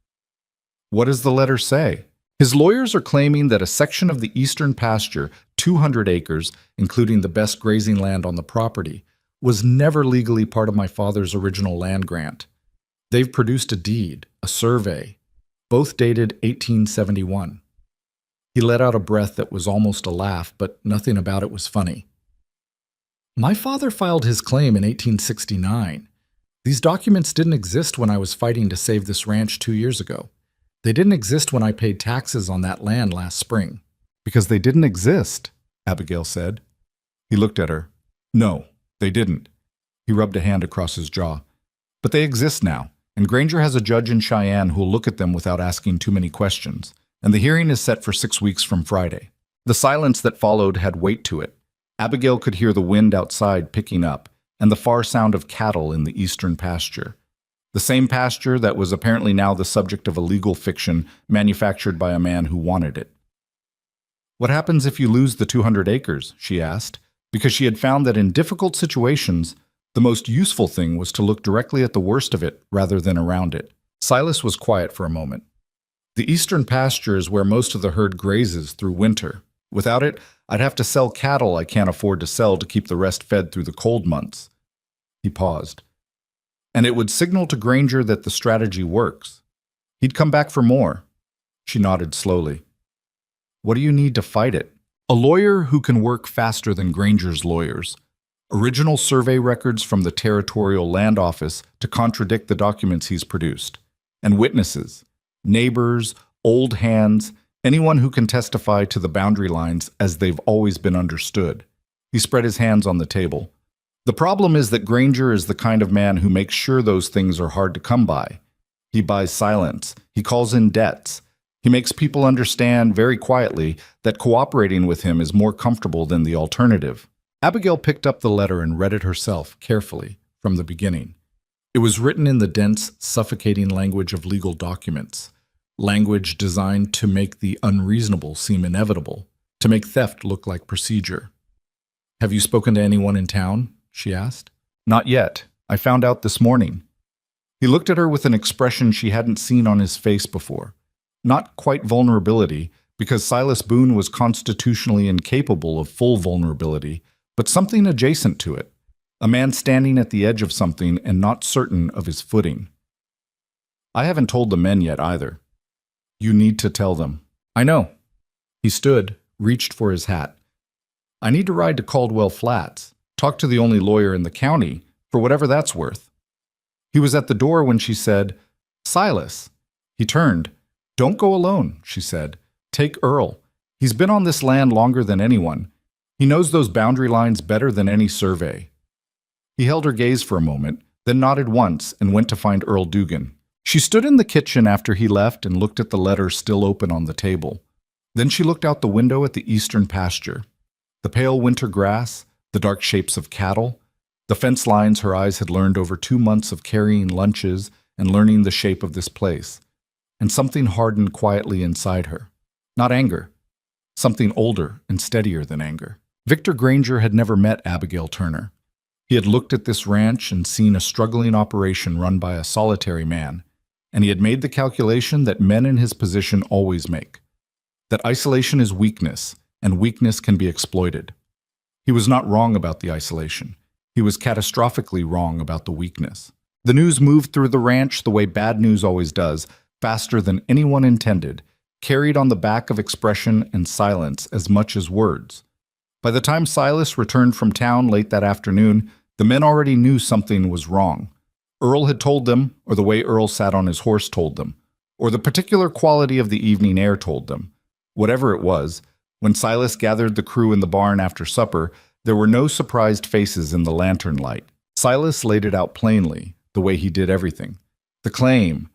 "What does the letter say?" "His lawyers are claiming that a section of the eastern pasture, 200 acres, including the best grazing land on the property, was never legally part of my father's original land grant. They've produced a deed, a survey, both dated 1871. He let out a breath that was almost a laugh, but nothing about it was funny. "My father filed his claim in 1869. These documents didn't exist when I was fighting to save this ranch 2 years ago. They didn't exist when I paid taxes on that land last spring." "Because they didn't exist," Abigail said. He looked at her. "No, they didn't." He rubbed a hand across his jaw. "But they exist now, and Granger has a judge in Cheyenne who'll look at them without asking too many questions, and the hearing is set for 6 weeks from Friday." The silence that followed had weight to it. Abigail could hear the wind outside picking up, and the far sound of cattle in the eastern pasture. The same pasture that was apparently now the subject of a legal fiction manufactured by a man who wanted it. "What happens if you lose the 200 acres?" she asked, because she had found that in difficult situations, the most useful thing was to look directly at the worst of it rather than around it. Silas was quiet for a moment. "The eastern pasture is where most of the herd grazes through winter. Without it, I'd have to sell cattle I can't afford to sell to keep the rest fed through the cold months." He paused. "And it would signal to Granger that the strategy works. He'd come back for more." She nodded slowly. "What do you need to fight it?" "A lawyer who can work faster than Granger's lawyers. Original survey records from the Territorial Land Office to contradict the documents he's produced. And witnesses, neighbors, old hands, anyone who can testify to the boundary lines as they've always been understood." He spread his hands on the table. "The problem is that Granger is the kind of man who makes sure those things are hard to come by. He buys silence. He calls in debts. He makes people understand very quietly that cooperating with him is more comfortable than the alternative." Abigail picked up the letter and read it herself, carefully, from the beginning. It was written in the dense, suffocating language of legal documents, language designed to make the unreasonable seem inevitable, to make theft look like procedure. "Have you spoken to anyone in town?" she asked. "Not yet. I found out this morning." He looked at her with an expression she hadn't seen on his face before. Not quite vulnerability, because Silas Boone was constitutionally incapable of full vulnerability, but something adjacent to it. A man standing at the edge of something and not certain of his footing. "I haven't told the men yet either." "You need to tell them." "I know." He stood, reached for his hat. "I need to ride to Caldwell Flats. Talk to the only lawyer in the county, for whatever that's worth." He was at the door when she said, "Silas." He turned. "Don't go alone," she said. "Take Earl. He's been on this land longer than anyone. He knows those boundary lines better than any survey." He held her gaze for a moment, then nodded once and went to find Earl Dugan. She stood in the kitchen after he left and looked at the letter still open on the table. Then she looked out the window at the eastern pasture. The pale winter grass, the dark shapes of cattle, the fence lines her eyes had learned over 2 months of carrying lunches and learning the shape of this place. And something hardened quietly inside her. Not anger. Something older and steadier than anger. Victor Granger had never met Abigail Turner. He had looked at this ranch and seen a struggling operation run by a solitary man, and he had made the calculation that men in his position always make. That isolation is weakness, and weakness can be exploited. He was not wrong about the isolation. He was catastrophically wrong about the weakness. The news moved through the ranch the way bad news always does, faster than anyone intended, carried on the back of expression and silence as much as words. By the time Silas returned from town late that afternoon, the men already knew something was wrong. Earl had told them, or the way Earl sat on his horse told them, or the particular quality of the evening air told them. Whatever it was, when Silas gathered the crew in the barn after supper, there were no surprised faces in the lantern light. Silas laid it out plainly, the way he did everything. The claim,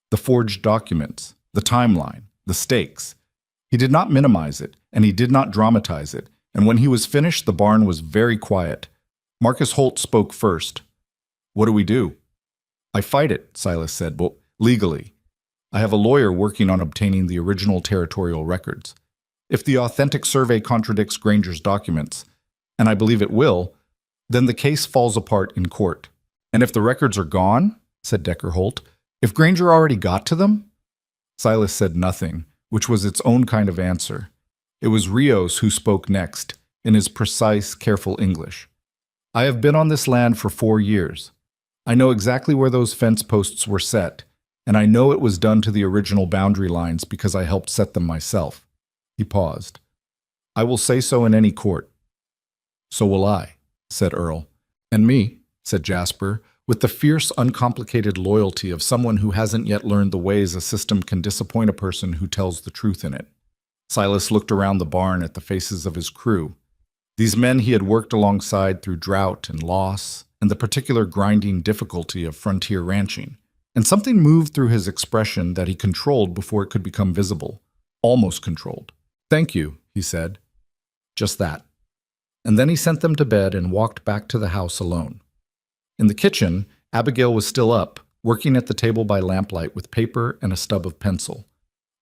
the forged documents, the timeline, the stakes. He did not minimize it, and he did not dramatize it, and when he was finished, the barn was very quiet. Marcus Holt spoke first. "What do we do?" "I fight it," Silas said, "but legally. I have a lawyer working on obtaining the original territorial records. If the authentic survey contradicts Granger's documents, and I believe it will, then the case falls apart in court." "And if the records are gone?" said Decker Holt. "If Granger already got to them?" Silas said nothing, which was its own kind of answer. It was Rios who spoke next, in his precise, careful English. "I have been on this land for 4 years. I know exactly where those fence posts were set, and I know it was done to the original boundary lines because I helped set them myself." He paused. "I will say so in any court." "So will I," said Earl. "And me," said Jasper, with the fierce, uncomplicated loyalty of someone who hasn't yet learned the ways a system can disappoint a person who tells the truth in it. Silas looked around the barn at the faces of his crew. These men he had worked alongside through drought and loss and the particular grinding difficulty of frontier ranching. And something moved through his expression that he controlled before it could become visible. Almost controlled. "Thank you," he said. Just that. And then he sent them to bed and walked back to the house alone. In the kitchen, Abigail was still up, working at the table by lamplight with paper and a stub of pencil.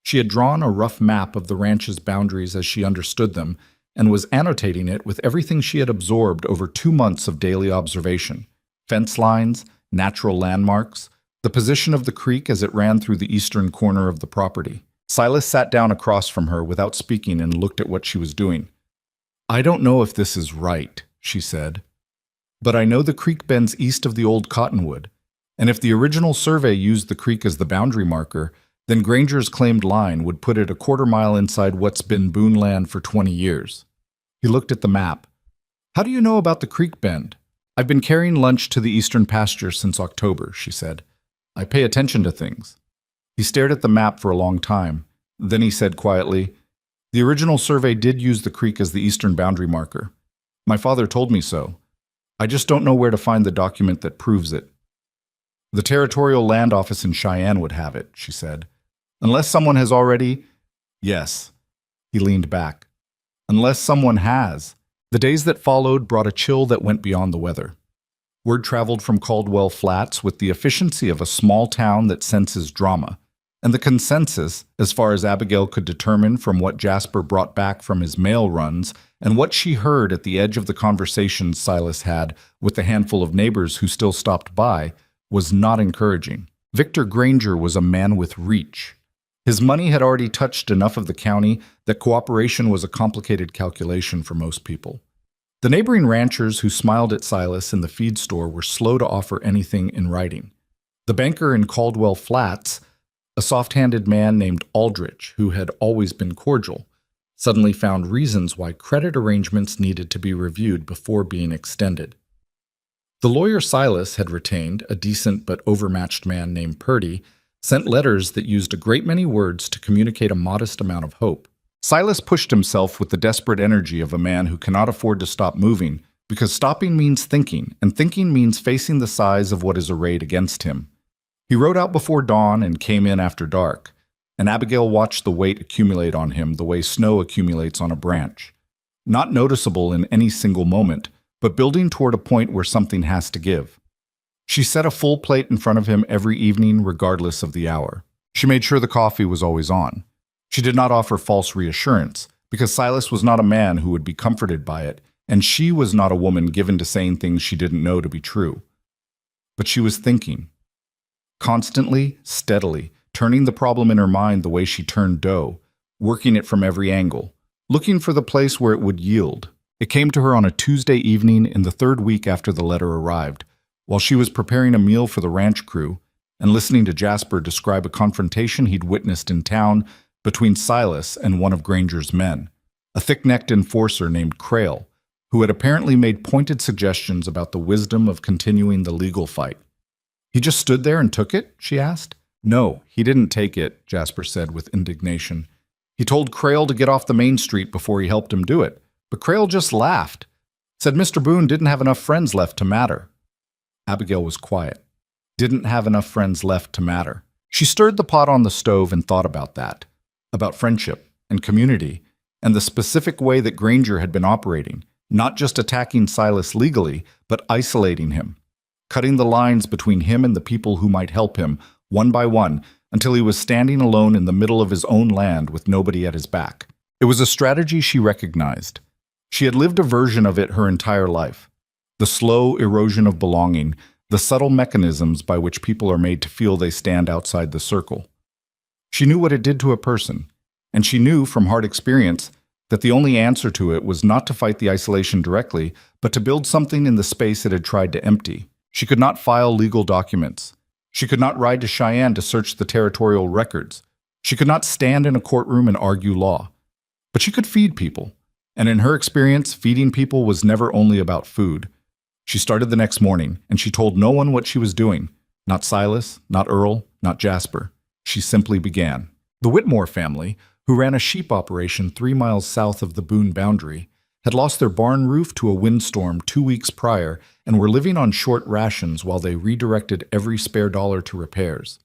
She had drawn a rough map of the ranch's boundaries as she understood them, and was annotating it with everything she had absorbed over 2 months of daily observation: fence lines, natural landmarks, the position of the creek as it ran through the eastern corner of the property. Silas sat down across from her without speaking and looked at what she was doing. "I don't know if this is right," she said, "but I know the creek bends east of the old cottonwood, and if the original survey used the creek as the boundary marker, then Granger's claimed line would put it a 1/4 mile inside what's been Boone land for 20 years. He looked at the map. "How do you know about the creek bend?" "I've been carrying lunch to the eastern pasture since October," she said. "I pay attention to things." He stared at the map for a long time. Then he said quietly, "The original survey did use the creek as the eastern boundary marker. My father told me so. I just don't know where to find the document that proves it." "The Territorial Land Office in Cheyenne would have it," she said. "Unless someone has already—" "Yes." He leaned back. "Unless someone has." The days that followed brought a chill that went beyond the weather. Word traveled from Caldwell Flats with the efficiency of a small town that senses drama, and the consensus, as far as Abigail could determine from what Jasper brought back from his mail runs and what she heard at the edge of the conversations Silas had with the handful of neighbors who still stopped by, was not encouraging. Victor Granger was a man with reach. His money had already touched enough of the county that cooperation was a complicated calculation for most people. The neighboring ranchers who smiled at Silas in the feed store were slow to offer anything in writing. The banker in Caldwell Flats, a soft-handed man named Aldrich, who had always been cordial, suddenly found reasons why credit arrangements needed to be reviewed before being extended. The lawyer Silas had retained, a decent but overmatched man named Purdy, sent letters that used a great many words to communicate a modest amount of hope. Silas pushed himself with the desperate energy of a man who cannot afford to stop moving, because stopping means thinking, and thinking means facing the size of what is arrayed against him. He rode out before dawn and came in after dark. and Abigail watched the weight accumulate on him the way snow accumulates on a branch. Not noticeable in any single moment, but building toward a point where something has to give. She set a full plate in front of him every evening, regardless of the hour. She made sure the coffee was always on. She did not offer false reassurance, because Silas was not a man who would be comforted by it, and she was not a woman given to saying things she didn't know to be true. But she was thinking. Constantly, steadily, turning the problem in her mind the way she turned dough, working it from every angle, looking for the place where it would yield. It came to her on a Tuesday evening in the third week after the letter arrived, while she was preparing a meal for the ranch crew and listening to Jasper describe a confrontation he'd witnessed in town between Silas and one of Granger's men, a thick-necked enforcer named Crail, who had apparently made pointed suggestions about the wisdom of continuing the legal fight. "He just stood there and took it?" she asked. "No, he didn't take it," Jasper said with indignation. "He told Crail to get off the main street before he helped him do it, but Crail just laughed. Said Mr. Boone didn't have enough friends left to matter." Abigail was quiet. Didn't have enough friends left to matter. She stirred the pot on the stove and thought about that, about friendship and community, and the specific way that Granger had been operating, not just attacking Silas legally, but isolating him, cutting the lines between him and the people who might help him, one by one, until he was standing alone in the middle of his own land with nobody at his back. It was a strategy she recognized. She had lived a version of it her entire life. The slow erosion of belonging, the subtle mechanisms by which people are made to feel they stand outside the circle. She knew what it did to a person, and she knew from hard experience that the only answer to it was not to fight the isolation directly, but to build something in the space it had tried to empty. She could not file legal documents. She could not ride to Cheyenne to search the territorial records. She could not stand in a courtroom and argue law. But she could feed people, and in her experience, feeding people was never only about food. She started the next morning, and she told no one what she was doing. Not Silas, not Earl, not Jasper. She simply began. The Whitmore family, who ran a sheep operation 3 miles south of the Boone boundary, had lost their barn roof to a windstorm 2 weeks prior and were living on short rations while they redirected every spare dollar to repairs.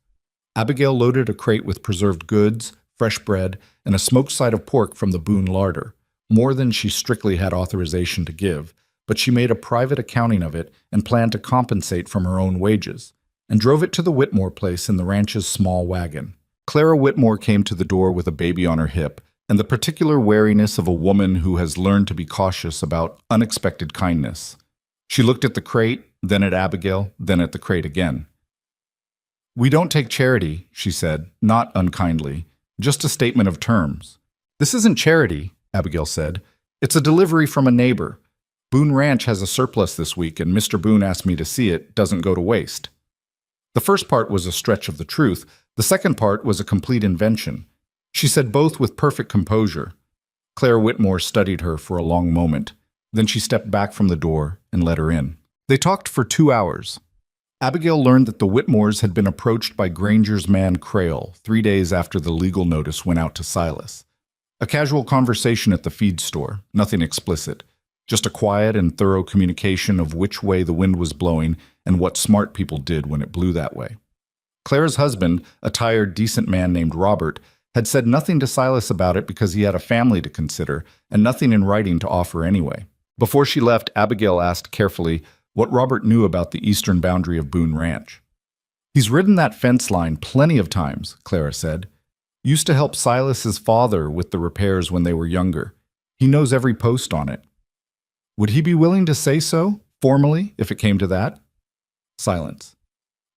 Abigail loaded a crate with preserved goods, fresh bread, and a smoked side of pork from the Boone larder, more than she strictly had authorization to give, but she made a private accounting of it and planned to compensate from her own wages, and drove it to the Whitmore place in the ranch's small wagon. Clara Whitmore came to the door with a baby on her hip, and the particular wariness of a woman who has learned to be cautious about unexpected kindness. She looked at the crate, then at Abigail, then at the crate again. "We don't take charity," she said, not unkindly, just a statement of terms. "This isn't charity," Abigail said. "It's a delivery from a neighbor. Boone Ranch has a surplus this week, and Mr. Boone asked me to see it doesn't go to waste." The first part was a stretch of the truth. The second part was a complete invention. She said both with perfect composure. Claire Whitmore studied her for a long moment. Then she stepped back from the door and let her in. They talked for 2 hours. Abigail learned that the Whitmores had been approached by Granger's man Crail 3 days after the legal notice went out to Silas. A casual conversation at the feed store, nothing explicit. Just a quiet and thorough communication of which way the wind was blowing and what smart people did when it blew that way. Clara's husband, a tired, decent man named Robert, had said nothing to Silas about it because he had a family to consider and nothing in writing to offer anyway. Before she left, Abigail asked carefully what Robert knew about the eastern boundary of Boone Ranch. "He's ridden that fence line plenty of times," Clara said. "Used to help Silas's father with the repairs when they were younger. He knows every post on it." Would he be willing to say so, formally, if it came to that? Silence.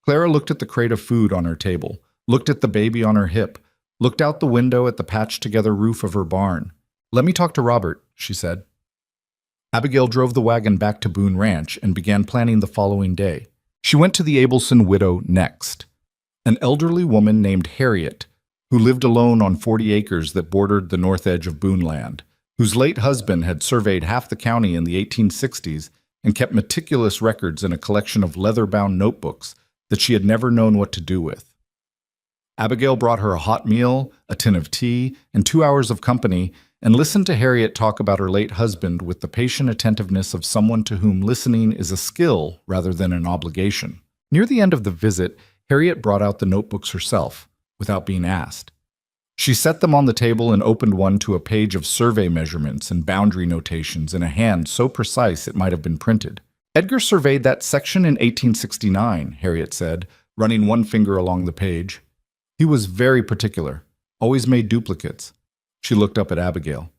Clara looked at the crate of food on her table, looked at the baby on her hip, looked out the window at the patched-together roof of her barn. "Let me talk to Robert," she said. Abigail drove the wagon back to Boone Ranch and began planning the following day. She went to the Abelson widow next, an elderly woman named Harriet, who lived alone on 40 acres that bordered the north edge of Boone land, whose late husband had surveyed half the county in the 1860s and kept meticulous records in a collection of leather-bound notebooks that she had never known what to do with. Abigail brought her a hot meal, a tin of tea, and 2 hours of company, and listened to Harriet talk about her late husband with the patient attentiveness of someone to whom listening is a skill rather than an obligation. Near the end of the visit, Harriet brought out the notebooks herself, without being asked. She set them on the table and opened one to a page of survey measurements and boundary notations in a hand so precise it might have been printed. Edgar surveyed that section in 1869, Harriet said, running one finger along the page. He was very particular, always made duplicates. She looked up at Abigail.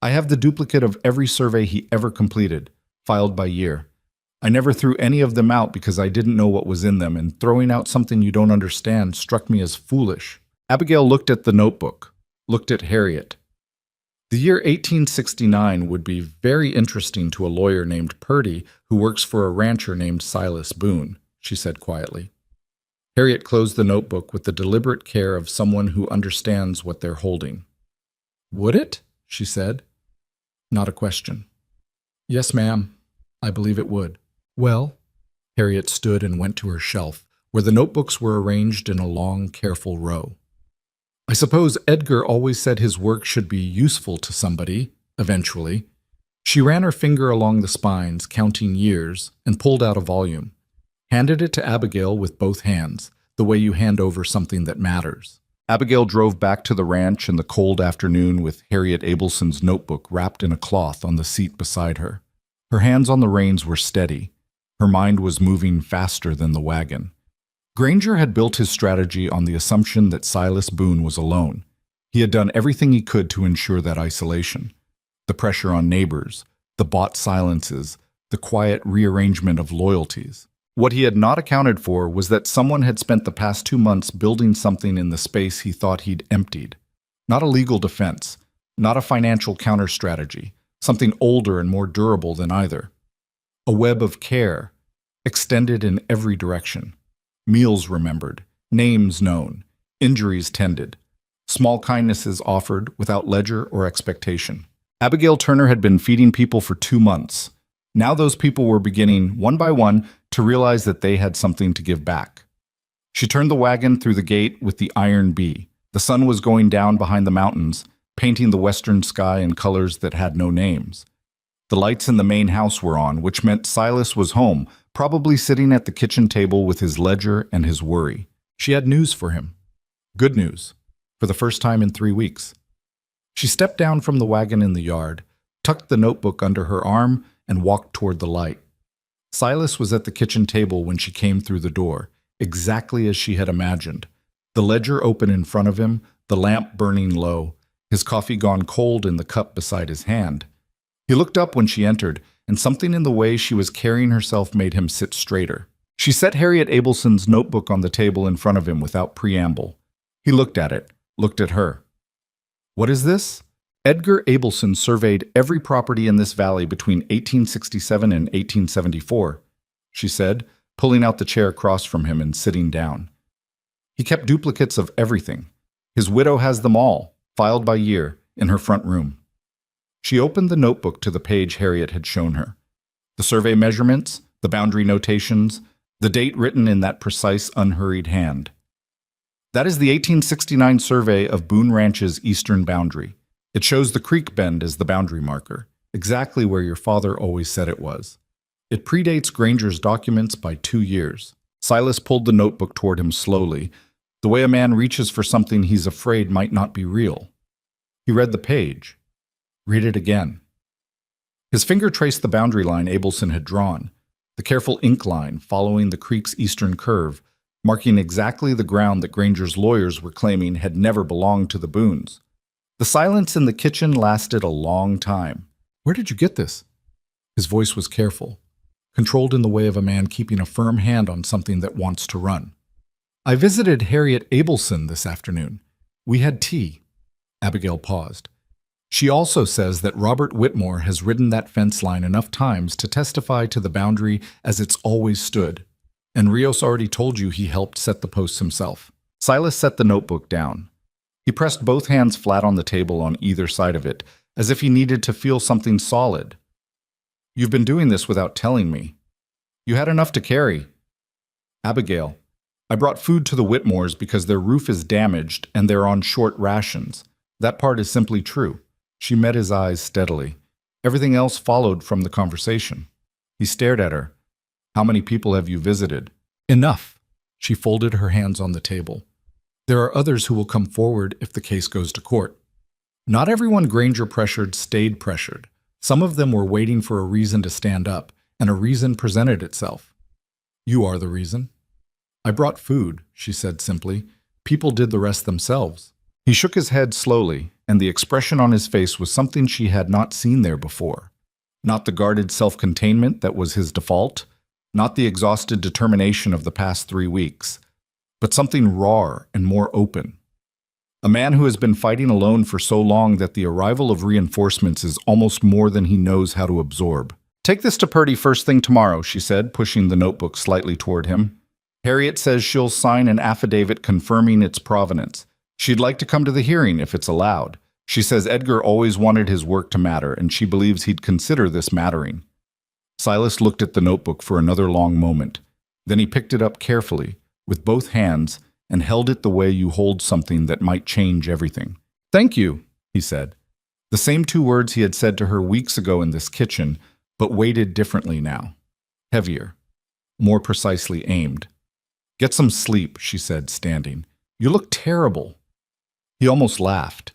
I have the duplicate of every survey he ever completed, filed by year. I never threw any of them out because I didn't know what was in them, and throwing out something you don't understand struck me as foolish. Abigail looked at the notebook, looked at Harriet. The year 1869 would be very interesting to a lawyer named Purdy who works for a rancher named Silas Boone, she said quietly. Harriet closed the notebook with the deliberate care of someone who understands what they're holding. Would it? She said. Not a question. Yes, ma'am. I believe it would. Well, Harriet stood and went to her shelf, where the notebooks were arranged in a long, careful row. I suppose Edgar always said his work should be useful to somebody, eventually. She ran her finger along the spines, counting years, and pulled out a volume. Handed it to Abigail with both hands, the way you hand over something that matters. Abigail drove back to the ranch in the cold afternoon with Harriet Abelson's notebook wrapped in a cloth on the seat beside her. Her hands on the reins were steady. Her mind was moving faster than the wagon. Granger had built his strategy on the assumption that Silas Boone was alone. He had done everything he could to ensure that isolation. The pressure on neighbors, the bought silences, the quiet rearrangement of loyalties. What he had not accounted for was that someone had spent the past 2 months building something in the space he thought he'd emptied. Not a legal defense, not a financial counter-strategy, something older and more durable than either. A web of care, extended in every direction. Meals remembered, names known, injuries tended, small kindnesses offered without ledger or expectation. Abigail Turner had been feeding people for 2 months. Now those people were beginning, one by one, to realize that they had something to give back. She turned the wagon through the gate with the iron bee. The sun was going down behind the mountains, painting the western sky in colors that had no names. The lights in the main house were on, which meant Silas was home, probably sitting at the kitchen table with his ledger and his worry. She had news for him. Good news, for the first time in 3 weeks. She stepped down from the wagon in the yard, tucked the notebook under her arm, and walked toward the light. Silas was at the kitchen table when she came through the door, exactly as she had imagined. The ledger open in front of him, the lamp burning low, his coffee gone cold in the cup beside his hand. He looked up when she entered, and something in the way she was carrying herself made him sit straighter. She set Harriet Abelson's notebook on the table in front of him without preamble. He looked at it, looked at her. What is this? Edgar Abelson surveyed every property in this valley between 1867 and 1874, she said, pulling out the chair across from him and sitting down. He kept duplicates of everything. His widow has them all, filed by year, in her front room. She opened the notebook to the page Harriet had shown her. The survey measurements, the boundary notations, the date written in that precise, unhurried hand. That is the 1869 survey of Boone Ranch's eastern boundary. It shows the creek bend as the boundary marker, exactly where your father always said it was. It predates Granger's documents by 2 years. Silas pulled the notebook toward him slowly, the way a man reaches for something he's afraid might not be real. He read the page. Read it again. His finger traced the boundary line Abelson had drawn, the careful ink line following the creek's eastern curve, marking exactly the ground that Granger's lawyers were claiming had never belonged to the Boones. The silence in the kitchen lasted a long time. Where did you get this? His voice was careful, controlled in the way of a man keeping a firm hand on something that wants to run. I visited Harriet Abelson this afternoon. We had tea. Abigail paused. She also says that Robert Whitmore has ridden that fence line enough times to testify to the boundary as it's always stood. And Rios already told you he helped set the posts himself. Silas set the notebook down. He pressed both hands flat on the table on either side of it, as if he needed to feel something solid. You've been doing this without telling me. You had enough to carry. Abigail, I brought food to the Whitmores because their roof is damaged and they're on short rations. That part is simply true. She met his eyes steadily. Everything else followed from the conversation. He stared at her. How many people have you visited? Enough. She folded her hands on the table. There are others who will come forward if the case goes to court. Not everyone Granger pressured stayed pressured. Some of them were waiting for a reason to stand up, and a reason presented itself. You are the reason. I brought food, she said simply. People did the rest themselves. He shook his head slowly, and the expression on his face was something she had not seen there before. Not the guarded self-containment that was his default, not the exhausted determination of the past 3 weeks, but something rawer and more open. A man who has been fighting alone for so long that the arrival of reinforcements is almost more than he knows how to absorb. Take this to Purdy first thing tomorrow, she said, pushing the notebook slightly toward him. Harriet says she'll sign an affidavit confirming its provenance. She'd like to come to the hearing if it's allowed. She says Edgar always wanted his work to matter, and she believes he'd consider this mattering. Silas looked at the notebook for another long moment. Then he picked it up carefully, with both hands, and held it the way you hold something that might change everything. Thank you, he said. The same 2 words he had said to her weeks ago in this kitchen, but weighted differently now. Heavier. More precisely aimed. Get some sleep, she said, standing. You look terrible. He almost laughed.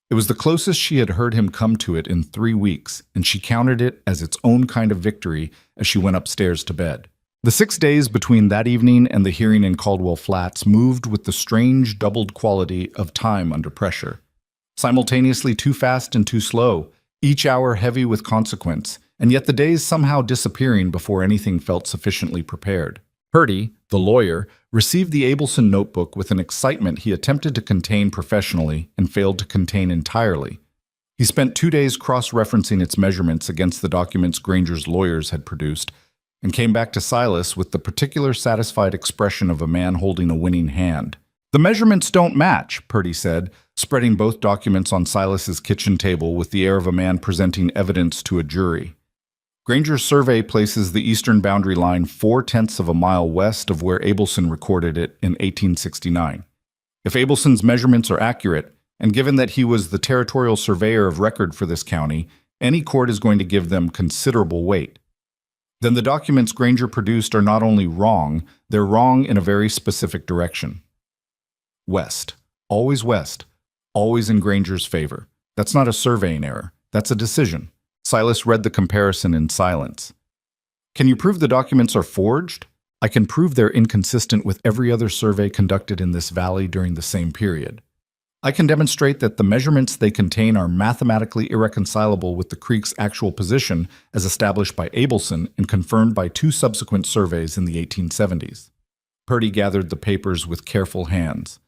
It was the closest she had heard him come to it in 3 weeks, and she counted it as its own kind of victory as she went upstairs to bed. The 6 days between that evening and the hearing in Caldwell Flats moved with the strange doubled quality of time under pressure. Simultaneously too fast and too slow, each hour heavy with consequence, and yet the days somehow disappearing before anything felt sufficiently prepared. Purdy, the lawyer, received the Abelson notebook with an excitement he attempted to contain professionally and failed to contain entirely. He spent 2 days cross-referencing its measurements against the documents Granger's lawyers had produced, and came back to Silas with the particular satisfied expression of a man holding a winning hand. The measurements don't match, Purdy said, spreading both documents on Silas's kitchen table with the air of a man presenting evidence to a jury. Granger's survey places the eastern boundary line 4/10 of a mile west of where Abelson recorded it in 1869. If Abelson's measurements are accurate, and given that he was the territorial surveyor of record for this county, any court is going to give them considerable weight. Then the documents Granger produced are not only wrong, they're wrong in a very specific direction. West. Always in Granger's favor. That's not a surveying error. That's a decision. Silas read the comparison in silence. Can you prove the documents are forged? I can prove they're inconsistent with every other survey conducted in this valley during the same period. I can demonstrate that the measurements they contain are mathematically irreconcilable with the creek's actual position as established by Abelson and confirmed by 2 subsequent surveys in the 1870s. Purdy gathered the papers with careful hands.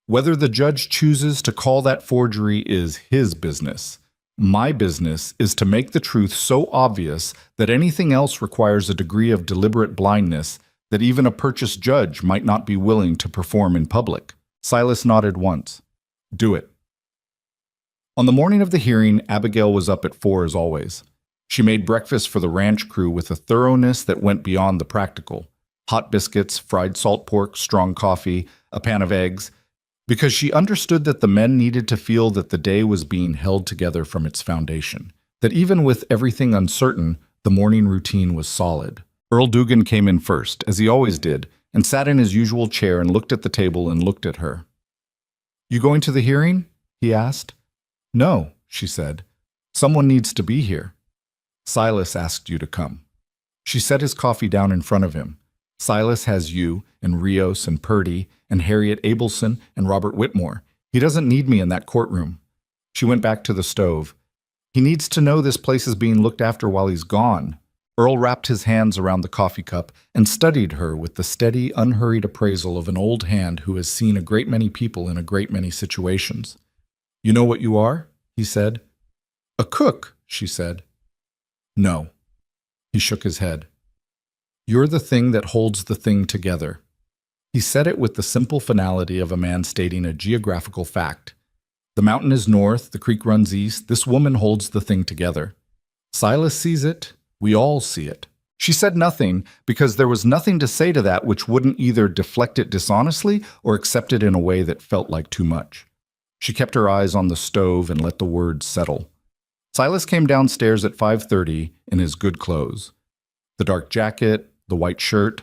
Whether the judge chooses to call that forgery is his business. My business is to make the truth so obvious that anything else requires a degree of deliberate blindness that even a purchased judge might not be willing to perform in public. Silas nodded once. Do it. On the morning of the hearing, Abigail was up at 4 as always. She made breakfast for the ranch crew with a thoroughness that went beyond the practical. Hot biscuits, fried salt pork, strong coffee, a pan of eggs, because she understood that the men needed to feel that the day was being held together from its foundation, that even with everything uncertain, the morning routine was solid. Earl Dugan came in first, as he always did, and sat in his usual chair and looked at the table and looked at her. You going to the hearing? He asked. No, she said. Someone needs to be here. Silas asked you to come. She set his coffee down in front of him. Silas has you, and Rios, and Purdy, and Harriet Abelson, and Robert Whitmore. He doesn't need me in that courtroom. She went back to the stove. He needs to know this place is being looked after while he's gone. Earl wrapped his hands around the coffee cup and studied her with the steady, unhurried appraisal of an old hand who has seen a great many people in a great many situations. You know what you are? He said. A cook, she said. No. He shook his head. You're the thing that holds the thing together. He said it with the simple finality of a man stating a geographical fact. The mountain is north, the creek runs east, this woman holds the thing together. Silas sees it. We all see it. She said nothing because there was nothing to say to that which wouldn't either deflect it dishonestly or accept it in a way that felt like too much. She kept her eyes on the stove and let the words settle. Silas came downstairs at 5:30 in his good clothes. The dark jacket, the white shirt,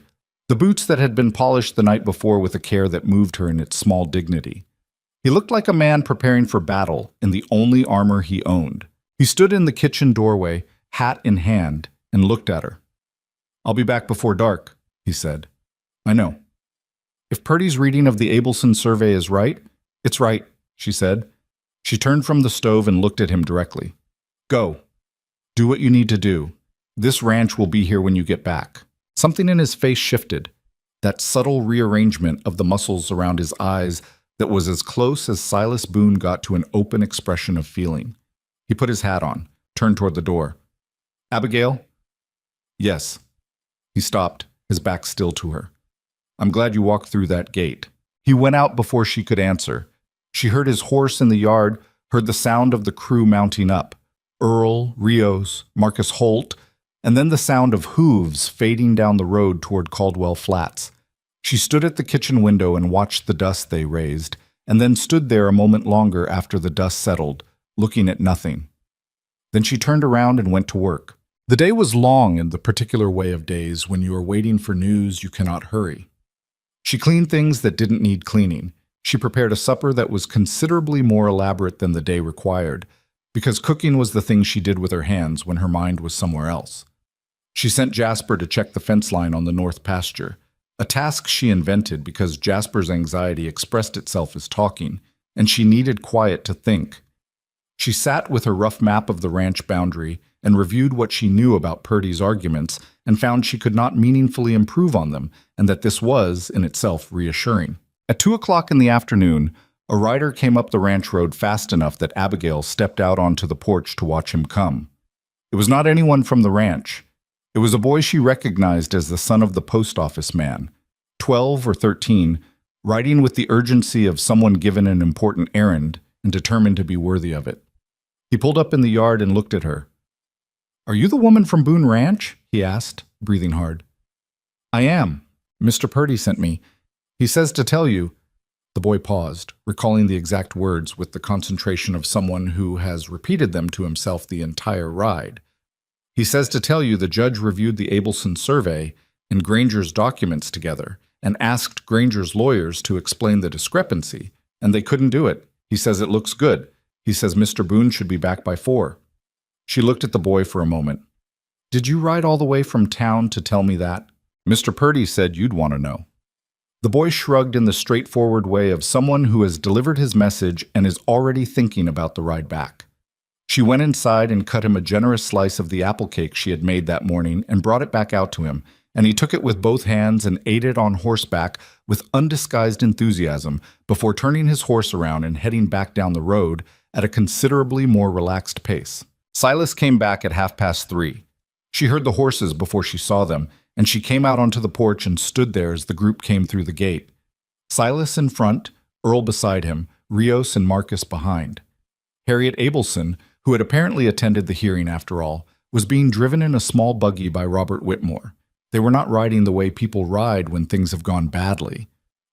the boots that had been polished the night before with a care that moved her in its small dignity. He looked like a man preparing for battle in the only armor he owned. He stood in the kitchen doorway, hat in hand, and looked at her. "I'll be back before dark," he said. "I know." "If Purdy's reading of the Abelson survey is right," "It's right," she said. She turned from the stove and looked at him directly. "Go. Do what you need to do. This ranch will be here when you get back." Something in his face shifted, that subtle rearrangement of the muscles around his eyes that was as close as Silas Boone got to an open expression of feeling. He put his hat on, turned toward the door. "Abigail?" "Yes." He stopped, his back still to her. "I'm glad you walked through that gate." He went out before she could answer. She heard his horse in the yard, heard the sound of the crew mounting up. Earl, Rios, Marcus Holt, and then the sound of hooves fading down the road toward Caldwell Flats. She stood at the kitchen window and watched the dust they raised, and then stood there a moment longer after the dust settled, looking at nothing. Then she turned around and went to work. The day was long in the particular way of days when you are waiting for news you cannot hurry. She cleaned things that didn't need cleaning. She prepared a supper that was considerably more elaborate than the day required, because cooking was the thing she did with her hands when her mind was somewhere else. She sent Jasper to check the fence line on the north pasture, a task she invented because Jasper's anxiety expressed itself as talking, and she needed quiet to think. She sat with her rough map of the ranch boundary and reviewed what she knew about Purdy's arguments and found she could not meaningfully improve on them, and that this was, in itself, reassuring. At 2 o'clock in the afternoon, a rider came up the ranch road fast enough that Abigail stepped out onto the porch to watch him come. It was not anyone from the ranch. It was a boy she recognized as the son of the post office man, 12 or 13, riding with the urgency of someone given an important errand and determined to be worthy of it. He pulled up in the yard and looked at her. "Are you the woman from Boone Ranch?" he asked, breathing hard. "I am. Mr. Purdy sent me. He says to tell you." The boy paused, recalling the exact words with the concentration of someone who has repeated them to himself the entire ride. "He says to tell you the judge reviewed the Abelson survey and Granger's documents together and asked Granger's lawyers to explain the discrepancy, and they couldn't do it. He says it looks good. He says Mr. Boone should be back by 4. She looked at the boy for a moment. "Did you ride all the way from town to tell me that? Mr. Purdy said you'd want to know." The boy shrugged in the straightforward way of someone who has delivered his message and is already thinking about the ride back. She went inside and cut him a generous slice of the apple cake she had made that morning and brought it back out to him, and he took it with both hands and ate it on horseback with undisguised enthusiasm before turning his horse around and heading back down the road at a considerably more relaxed pace. Silas came back at 3:30. She heard the horses before she saw them, and she came out onto the porch and stood there as the group came through the gate. Silas in front, Earl beside him, Rios and Marcus behind. Harriet Abelson, who had apparently attended the hearing after all, was being driven in a small buggy by Robert Whitmore. They were not riding the way people ride when things have gone badly.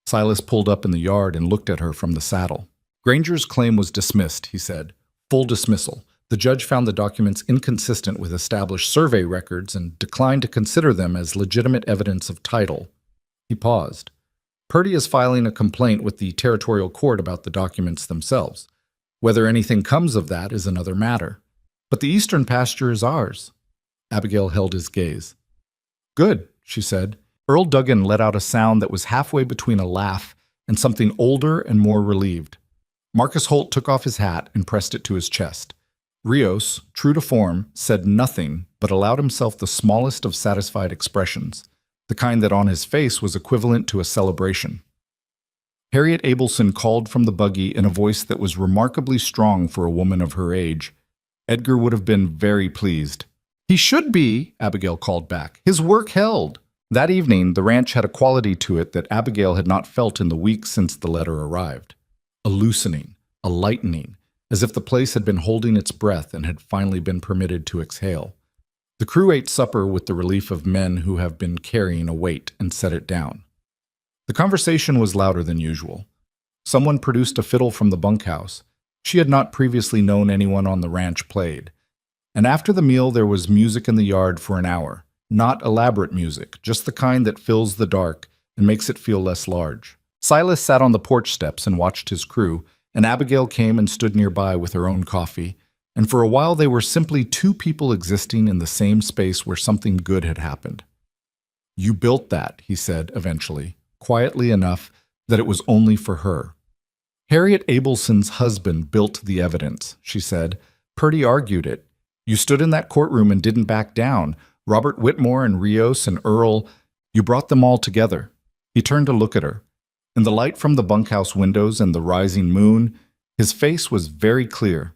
Silas pulled up in the yard and looked at her from the saddle. "Granger's claim was dismissed," he said. "Full dismissal. The judge found the documents inconsistent with established survey records and declined to consider them as legitimate evidence of title." He paused. "Purdy is filing a complaint with the territorial court about the documents themselves. Whether anything comes of that is another matter. But the eastern pasture is ours." Abigail held his gaze. "Good," she said. Earl Duggan let out a sound that was halfway between a laugh and something older and more relieved. Marcus Holt took off his hat and pressed it to his chest. Rios, true to form, said nothing but allowed himself the smallest of satisfied expressions, the kind that on his face was equivalent to a celebration. Harriet Abelson called from the buggy in a voice that was remarkably strong for a woman of her age. Edgar would have been very pleased. "He should be," Abigail called back. "His work held." That evening, the ranch had a quality to it that Abigail had not felt in the weeks since the letter arrived. A loosening, a lightening, as if the place had been holding its breath and had finally been permitted to exhale. The crew ate supper with the relief of men who have been carrying a weight and set it down. The conversation was louder than usual. Someone produced a fiddle from the bunkhouse. She had not previously known anyone on the ranch played. And after the meal there was music in the yard for an hour, Not elaborate music, just the kind that fills the dark and makes it feel less large. Silas sat on the porch steps and watched his crew, and Abigail came and stood nearby with her own coffee, and for a while they were simply two people existing in the same space where something good had happened. "You built that," he said eventually, quietly enough that it was only for her. "Harriet Abelson's husband built the evidence," she said. "Purdy argued it. You stood in that courtroom and didn't back down. Robert Whitmore and Rios and Earl, you brought them all together." He turned to look at her. In the light from the bunkhouse windows and the rising moon, his face was very clear.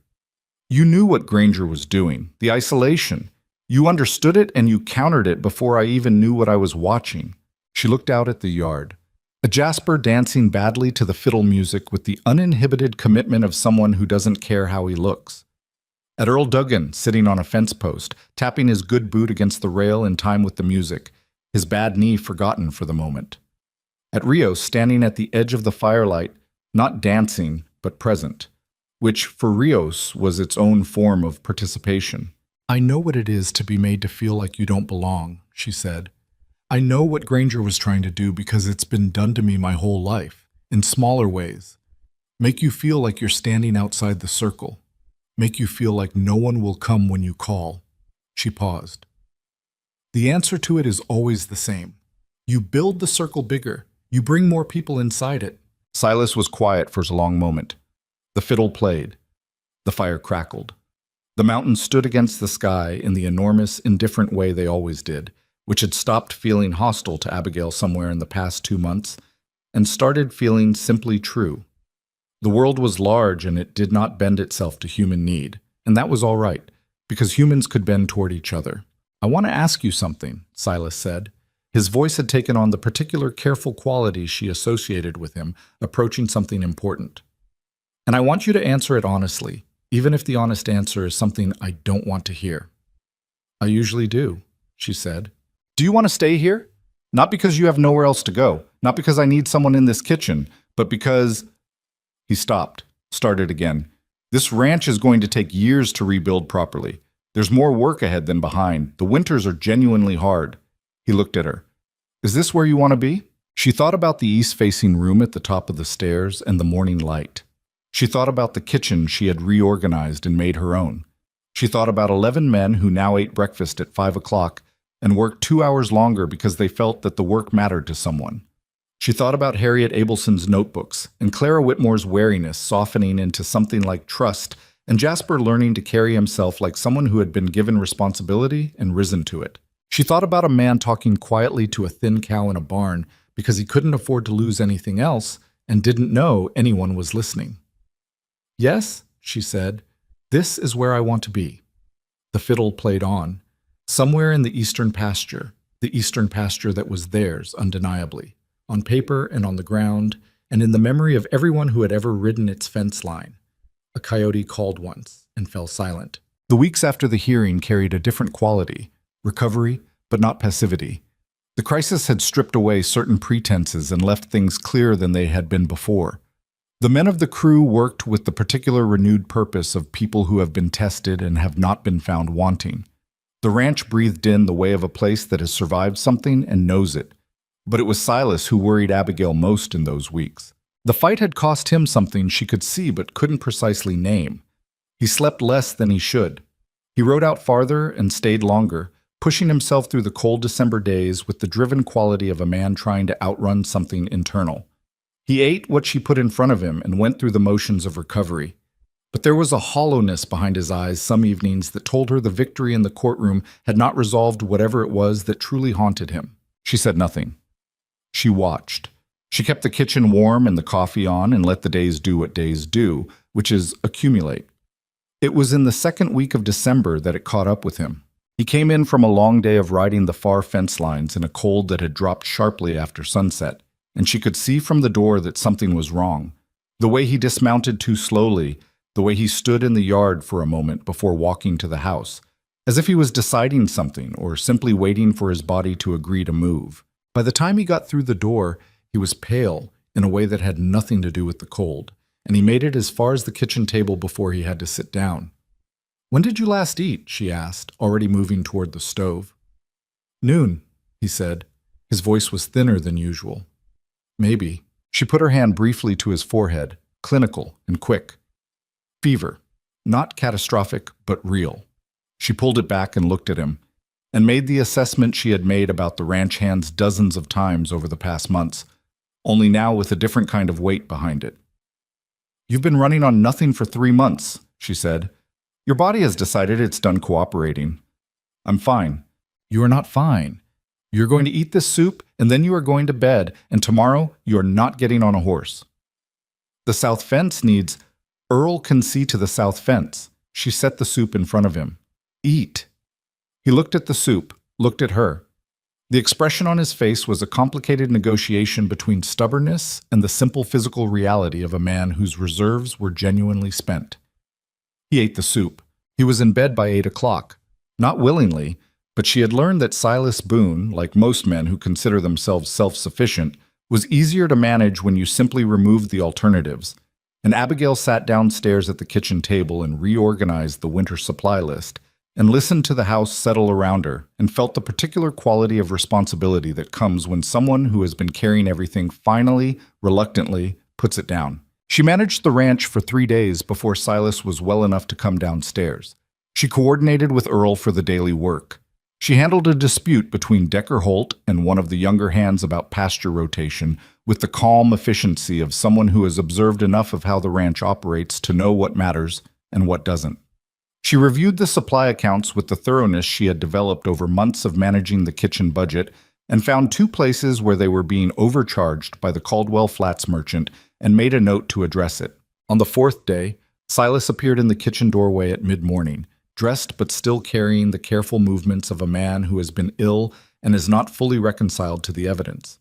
"You knew what Granger was doing, the isolation. You understood it and you countered it before I even knew what I was watching." She looked out at the yard. A Jasper dancing badly to the fiddle music with the uninhibited commitment of someone who doesn't care how he looks. At Earl Duggan, sitting on a fence post, tapping his good boot against the rail in time with the music, his bad knee forgotten for the moment. At Rios, standing at the edge of the firelight, not dancing, but present, which for Rios was its own form of participation. "I know what it is to be made to feel like you don't belong," she said. "I know what Granger was trying to do because it's been done to me my whole life, in smaller ways. Make you feel like you're standing outside the circle. Make you feel like no one will come when you call." She paused. "The answer to it is always the same. You build the circle bigger. You bring more people inside it." Silas was quiet for a long moment. The fiddle played. The fire crackled. The mountains stood against the sky in the enormous, indifferent way they always did, which had stopped feeling hostile to Abigail somewhere in the past 2 months, and started feeling simply true. The world was large and it did not bend itself to human need, and that was all right, because humans could bend toward each other. "I want to ask you something," Silas said. His voice had taken on the particular careful quality she associated with him, approaching something important. "And I want you to answer it honestly, even if the honest answer is something I don't want to hear." "I usually do," she said. "Do you want to stay here? Not because you have nowhere else to go, not because I need someone in this kitchen, but because—" He stopped, started again. "This ranch is going to take years to rebuild properly. There's more work ahead than behind. The winters are genuinely hard." He looked at her. "Is this where you want to be?" She thought about the east-facing room at the top of the stairs and the morning light. She thought about the kitchen she had reorganized and made her own. She thought about 11 men who now ate breakfast at 5 o'clock and worked 2 hours longer because they felt that the work mattered to someone. She thought about Harriet Abelson's notebooks and Clara Whitmore's wariness softening into something like trust and Jasper learning to carry himself like someone who had been given responsibility and risen to it. She thought about a man talking quietly to a thin cow in a barn because he couldn't afford to lose anything else and didn't know anyone was listening. "Yes," she said, "this is where I want to be." The fiddle played on. Somewhere in the eastern pasture that was theirs undeniably, on paper and on the ground, and in the memory of everyone who had ever ridden its fence line. A coyote called once and fell silent. The weeks after the hearing carried a different quality. Recovery, but not passivity. The crisis had stripped away certain pretenses and left things clearer than they had been before. The men of the crew worked with the particular renewed purpose of people who have been tested and have not been found wanting. The ranch breathed in the way of a place that has survived something and knows it. But it was Silas who worried Abigail most in those weeks. The fight had cost him something she could see but couldn't precisely name. He slept less than he should. He rode out farther and stayed longer, pushing himself through the cold December days with the driven quality of a man trying to outrun something internal. He ate what she put in front of him and went through the motions of recovery. But there was a hollowness behind his eyes some evenings that told her the victory in the courtroom had not resolved whatever it was that truly haunted him. She said nothing. She watched. She kept the kitchen warm and the coffee on and let the days do what days do, which is accumulate. It was in the second week of December that it caught up with him. He came in from a long day of riding the far fence lines in a cold that had dropped sharply after sunset, and she could see from the door that something was wrong. The way he dismounted too slowly, the way he stood in the yard for a moment before walking to the house, as if he was deciding something or simply waiting for his body to agree to move. By the time he got through the door, he was pale in a way that had nothing to do with the cold, and he made it as far as the kitchen table before he had to sit down. "When did you last eat?" she asked, already moving toward the stove. Noon, he said. His voice was thinner than usual. Maybe. She put her hand briefly to his forehead, clinical and quick. Fever. Not catastrophic, but real. She pulled it back and looked at him, and made the assessment she had made about the ranch hands dozens of times over the past months, only now with a different kind of weight behind it. You've been running on nothing for 3 months, she said. Your body has decided it's done cooperating. I'm fine. You are not fine. You're going to eat this soup, and then you are going to bed, and tomorrow you are not getting on a horse. The south fence needs... Earl can see to the south fence. She set the soup in front of him. Eat. He looked at the soup, looked at her. The expression on his face was a complicated negotiation between stubbornness and the simple physical reality of a man whose reserves were genuinely spent. He ate the soup. He was in bed by 8 o'clock. Not willingly, but she had learned that Silas Boone, like most men who consider themselves self-sufficient, was easier to manage when you simply removed the alternatives. And Abigail sat downstairs at the kitchen table and reorganized the winter supply list, and listened to the house settle around her, and felt the particular quality of responsibility that comes when someone who has been carrying everything finally, reluctantly, puts it down. She managed the ranch for 3 days before Silas was well enough to come downstairs. She coordinated with Earl for the daily work. She handled a dispute between Decker Holt and one of the younger hands about pasture rotation with the calm efficiency of someone who has observed enough of how the ranch operates to know what matters and what doesn't. She reviewed the supply accounts with the thoroughness she had developed over months of managing the kitchen budget and found 2 places where they were being overcharged by the Caldwell Flats merchant and made a note to address it. On the 4th day, Silas appeared in the kitchen doorway at mid-morning, dressed but still carrying the careful movements of a man who has been ill and is not fully reconciled to the evidence.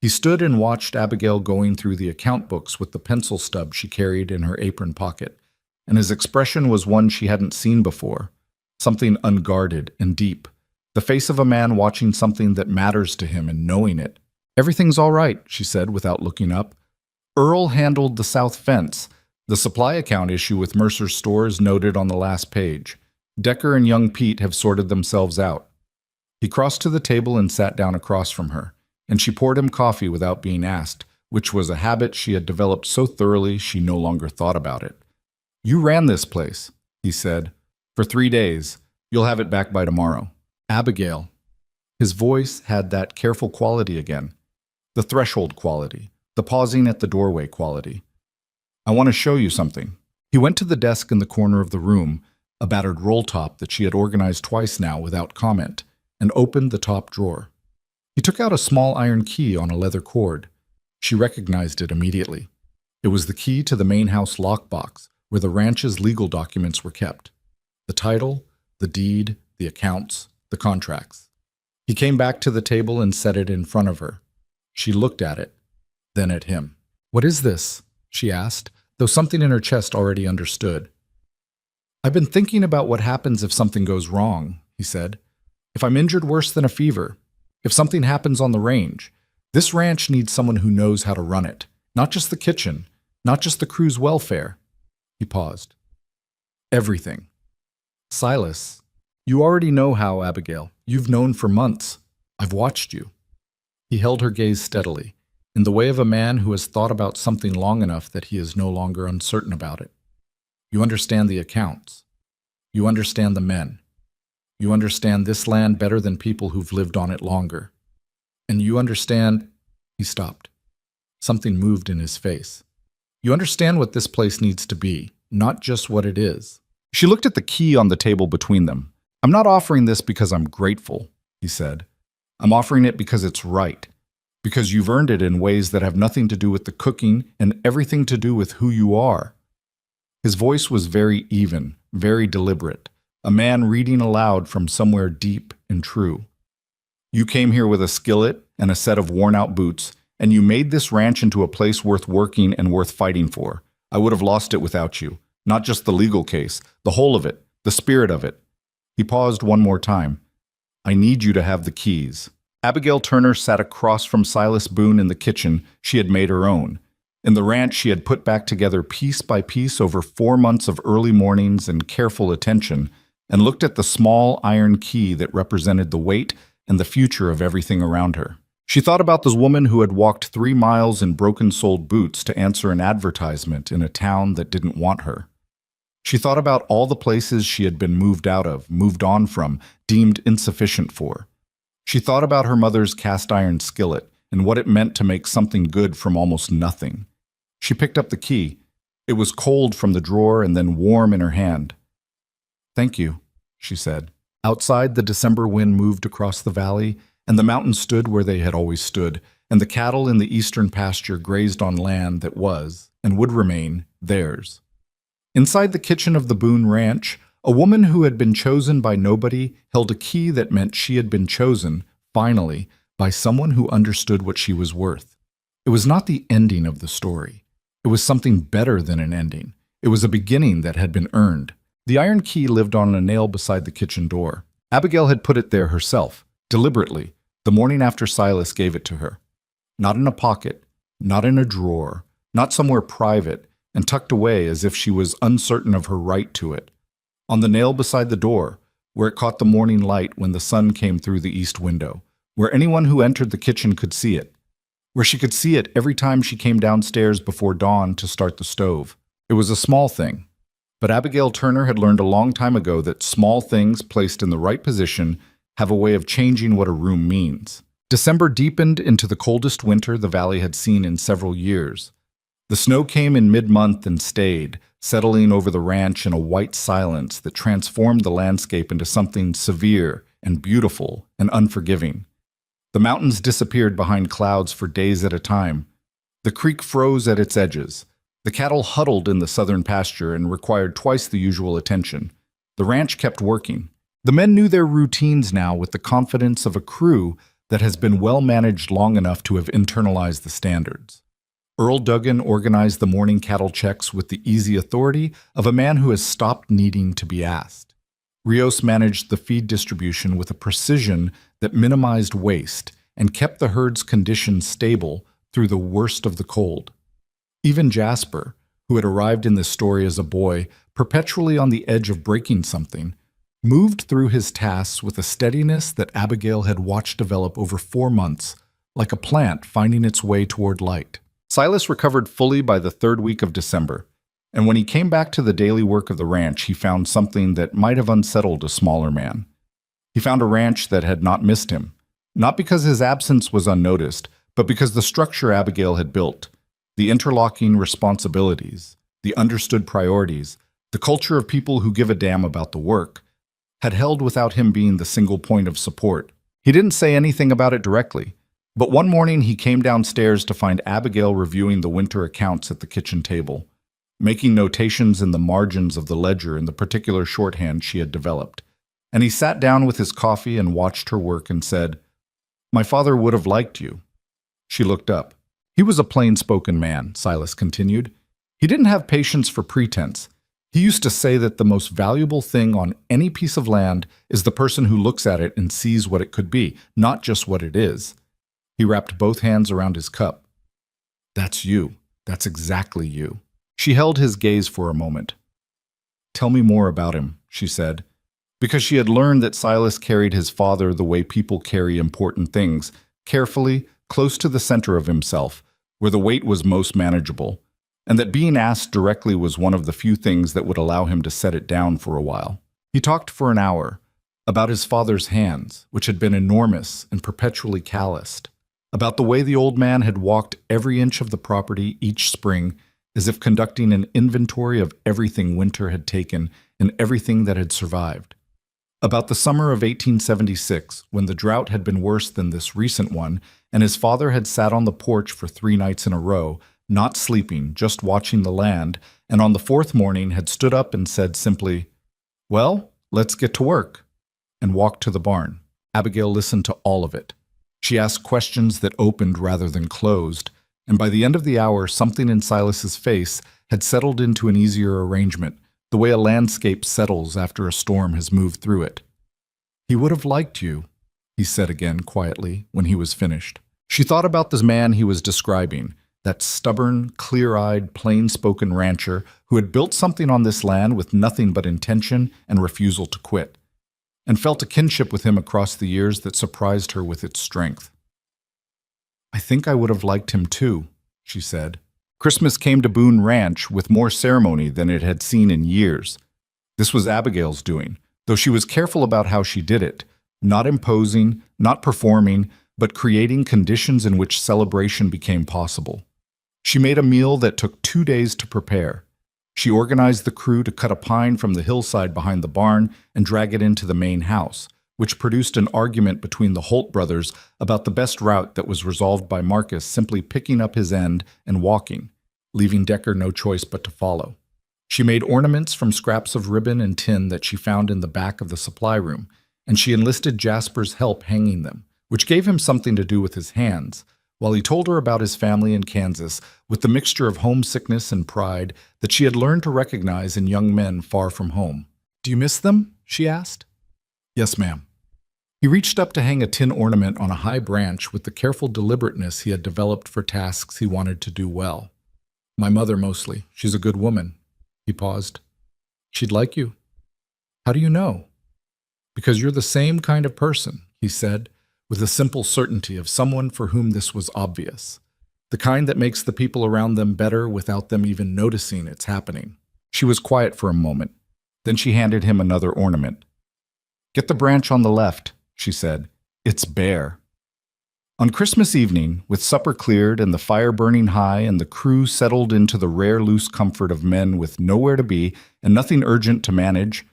He stood and watched Abigail going through the account books with the pencil stub she carried in her apron pocket, and his expression was one she hadn't seen before, something unguarded and deep, the face of a man watching something that matters to him and knowing it. Everything's all right, she said without looking up. Earl handled the south fence, the supply account issue with Mercer's stores noted on the last page. Decker and young Pete have sorted themselves out. He crossed to the table and sat down across from her, and she poured him coffee without being asked, which was a habit she had developed so thoroughly she no longer thought about it. You ran this place, he said, for 3 days. You'll have it back by tomorrow. Abigail. His voice had that careful quality again, the threshold quality, the pausing at the doorway quality. I want to show you something. He went to the desk in the corner of the room, a battered roll top that she had organized twice now without comment, and opened the top drawer. He took out a small iron key on a leather cord. She recognized it immediately. It was the key to the main house lockbox, where the ranch's legal documents were kept. The title, the deed, the accounts, the contracts. He came back to the table and set it in front of her. She looked at it, then at him. What is this? She asked, though something in her chest already understood. I've been thinking about what happens if something goes wrong, he said. If I'm injured worse than a fever, if something happens on the range, this ranch needs someone who knows how to run it, not just the kitchen, not just the crew's welfare. He paused. Everything. Silas, you already know how, Abigail. You've known for months. I've watched you. He held her gaze steadily, in the way of a man who has thought about something long enough that he is no longer uncertain about it. You understand the accounts. You understand the men. You understand this land better than people who've lived on it longer. And you understand... He stopped. Something moved in his face. You understand what this place needs to be, not just what it is. She looked at the key on the table between them. I'm not offering this because I'm grateful, he said. I'm offering it because it's right. Because you've earned it in ways that have nothing to do with the cooking and everything to do with who you are. His voice was very even, very deliberate, a man reading aloud from somewhere deep and true. You came here with a skillet and a set of worn-out boots, and you made this ranch into a place worth working and worth fighting for. I would have lost it without you. Not just the legal case, the whole of it, the spirit of it. He paused one more time. I need you to have the keys. Abigail Turner sat across from Silas Boone in the kitchen she had made her own. In the ranch she had put back together piece by piece over 4 months of early mornings and careful attention, and looked at the small iron key that represented the weight and the future of everything around her. She thought about this woman who had walked 3 miles in broken-soled boots to answer an advertisement in a town that didn't want her. She thought about all the places she had been moved out of, moved on from, deemed insufficient for. She thought about her mother's cast-iron skillet and what it meant to make something good from almost nothing. She picked up the key. It was cold from the drawer and then warm in her hand. "Thank you," she said. Outside, the December wind moved across the valley, and the mountains stood where they had always stood, and the cattle in the eastern pasture grazed on land that was, and would remain, theirs. Inside the kitchen of the Boone Ranch, a woman who had been chosen by nobody held a key that meant she had been chosen, finally, by someone who understood what she was worth. It was not the ending of the story. It was something better than an ending. It was a beginning that had been earned. The iron key lived on a nail beside the kitchen door. Abigail had put it there herself, deliberately, the morning after Silas gave it to her. Not in a pocket, not in a drawer, not somewhere private, and tucked away as if she was uncertain of her right to it. On the nail beside the door, where it caught the morning light when the sun came through the east window, where anyone who entered the kitchen could see it, where she could see it every time she came downstairs before dawn to start the stove. It was a small thing, but Abigail Turner had learned a long time ago that small things placed in the right position have a way of changing what a room means. December deepened into the coldest winter the valley had seen in several years. The snow came in mid-month and stayed, settling over the ranch in a white silence that transformed the landscape into something severe and beautiful and unforgiving. The mountains disappeared behind clouds for days at a time. The creek froze at its edges. The cattle huddled in the southern pasture and required twice the usual attention. The ranch kept working. The men knew their routines now with the confidence of a crew that has been well managed long enough to have internalized the standards. Earl Duggan organized the morning cattle checks with the easy authority of a man who has stopped needing to be asked. Rios managed the feed distribution with a precision that minimized waste and kept the herd's conditions stable through the worst of the cold. Even Jasper, who had arrived in this story as a boy, perpetually on the edge of breaking something, moved through his tasks with a steadiness that Abigail had watched develop over 4 months, like a plant finding its way toward light. Silas recovered fully by the 3rd week of December, and when he came back to the daily work of the ranch, he found something that might have unsettled a smaller man. He found a ranch that had not missed him, not because his absence was unnoticed, but because the structure Abigail had built, the interlocking responsibilities, the understood priorities, the culture of people who give a damn about the work, had held without him being the single point of support. He didn't say anything about it directly, but one morning he came downstairs to find Abigail reviewing the winter accounts at the kitchen table, making notations in the margins of the ledger in the particular shorthand she had developed. And he sat down with his coffee and watched her work and said, "My father would have liked you." She looked up. He was a plain-spoken man, Silas continued. He didn't have patience for pretense. He used to say that the most valuable thing on any piece of land is the person who looks at it and sees what it could be, not just what it is. He wrapped both hands around his cup. "That's you. That's exactly you." She held his gaze for a moment. "Tell me more about him," she said, because she had learned that Silas carried his father the way people carry important things, carefully, close to the center of himself, where the weight was most manageable, and that being asked directly was one of the few things that would allow him to set it down for a while. He talked for an hour about his father's hands, which had been enormous and perpetually calloused, about the way the old man had walked every inch of the property each spring as if conducting an inventory of everything winter had taken and everything that had survived, about the summer of 1876 when the drought had been worse than this recent one and his father had sat on the porch for 3 nights in a row, not sleeping, just watching the land, and on the 4th morning had stood up and said simply, "Well, let's get to work," and walked to the barn. Abigail listened to all of it. She asked questions that opened rather than closed, and by the end of the hour, something in Silas's face had settled into an easier arrangement, the way a landscape settles after a storm has moved through it. "He would have liked you," he said again quietly when he was finished. She thought about this man he was describing, that stubborn, clear-eyed, plain-spoken rancher who had built something on this land with nothing but intention and refusal to quit. and felt a kinship with him across the years that surprised her with its strength. "I think I would have liked him too," she said. Christmas came to Boone Ranch with more ceremony than it had seen in years. This was Abigail's doing, though she was careful about how she did it, not imposing, not performing, but creating conditions in which celebration became possible. She made a meal that took 2 days to prepare. She organized the crew to cut a pine from the hillside behind the barn and drag it into the main house, which produced an argument between the Holt brothers about the best route that was resolved by Marcus simply picking up his end and walking, leaving Decker no choice but to follow. She made ornaments from scraps of ribbon and tin that she found in the back of the supply room, and she enlisted Jasper's help hanging them, which gave him something to do with his hands, while he told her about his family in Kansas with the mixture of homesickness and pride that she had learned to recognize in young men far from home. "Do you miss them?" she asked. "Yes, ma'am." He reached up to hang a tin ornament on a high branch with the careful deliberateness he had developed for tasks he wanted to do well. "My mother mostly. She's a good woman." He paused. "She'd like you." "How do you know?" "Because you're the same kind of person," he said, with the simple certainty of someone for whom this was obvious. The kind that makes the people around them better without them even noticing it's happening. She was quiet for a moment. Then she handed him another ornament. "Get the branch on the left," she said. "It's bare." On Christmas evening, with supper cleared and the fire burning high and the crew settled into the rare loose comfort of men with nowhere to be and nothing urgent to manage,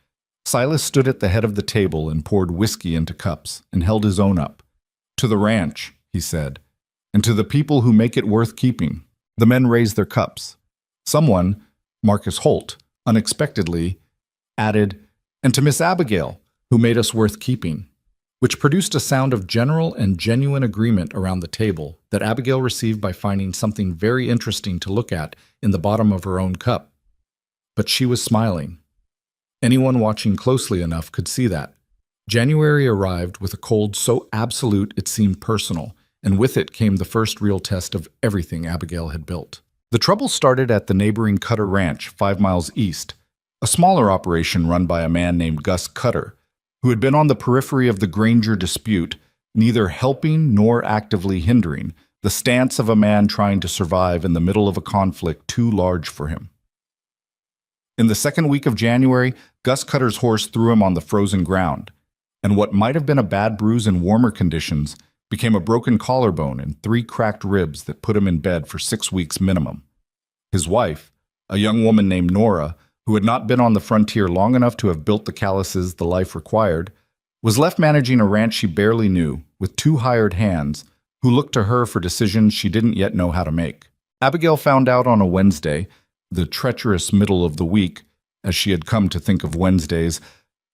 Silas stood at the head of the table and poured whiskey into cups and held his own up. "To the ranch," he said, "and to the people who make it worth keeping." The men raised their cups. Someone, Marcus Holt, unexpectedly, added, "And to Miss Abigail, who made us worth keeping," which produced a sound of general and genuine agreement around the table that Abigail received by finding something very interesting to look at in the bottom of her own cup. But she was smiling. Anyone watching closely enough could see that. January arrived with a cold so absolute it seemed personal, and with it came the first real test of everything Abigail had built. The trouble started at the neighboring Cutter Ranch, 5 miles east, a smaller operation run by a man named Gus Cutter, who had been on the periphery of the Granger dispute, neither helping nor actively hindering, the stance of a man trying to survive in the middle of a conflict too large for him. In the second week of January, Gus Cutter's horse threw him on the frozen ground, and what might have been a bad bruise in warmer conditions became a broken collarbone and 3 cracked ribs that put him in bed for 6 weeks minimum. His wife, a young woman named Nora, who had not been on the frontier long enough to have built the calluses the life required, was left managing a ranch she barely knew, with 2 hired hands, who looked to her for decisions she didn't yet know how to make. Abigail found out on a Wednesday, the treacherous middle of the week, as she had come to think of Wednesdays,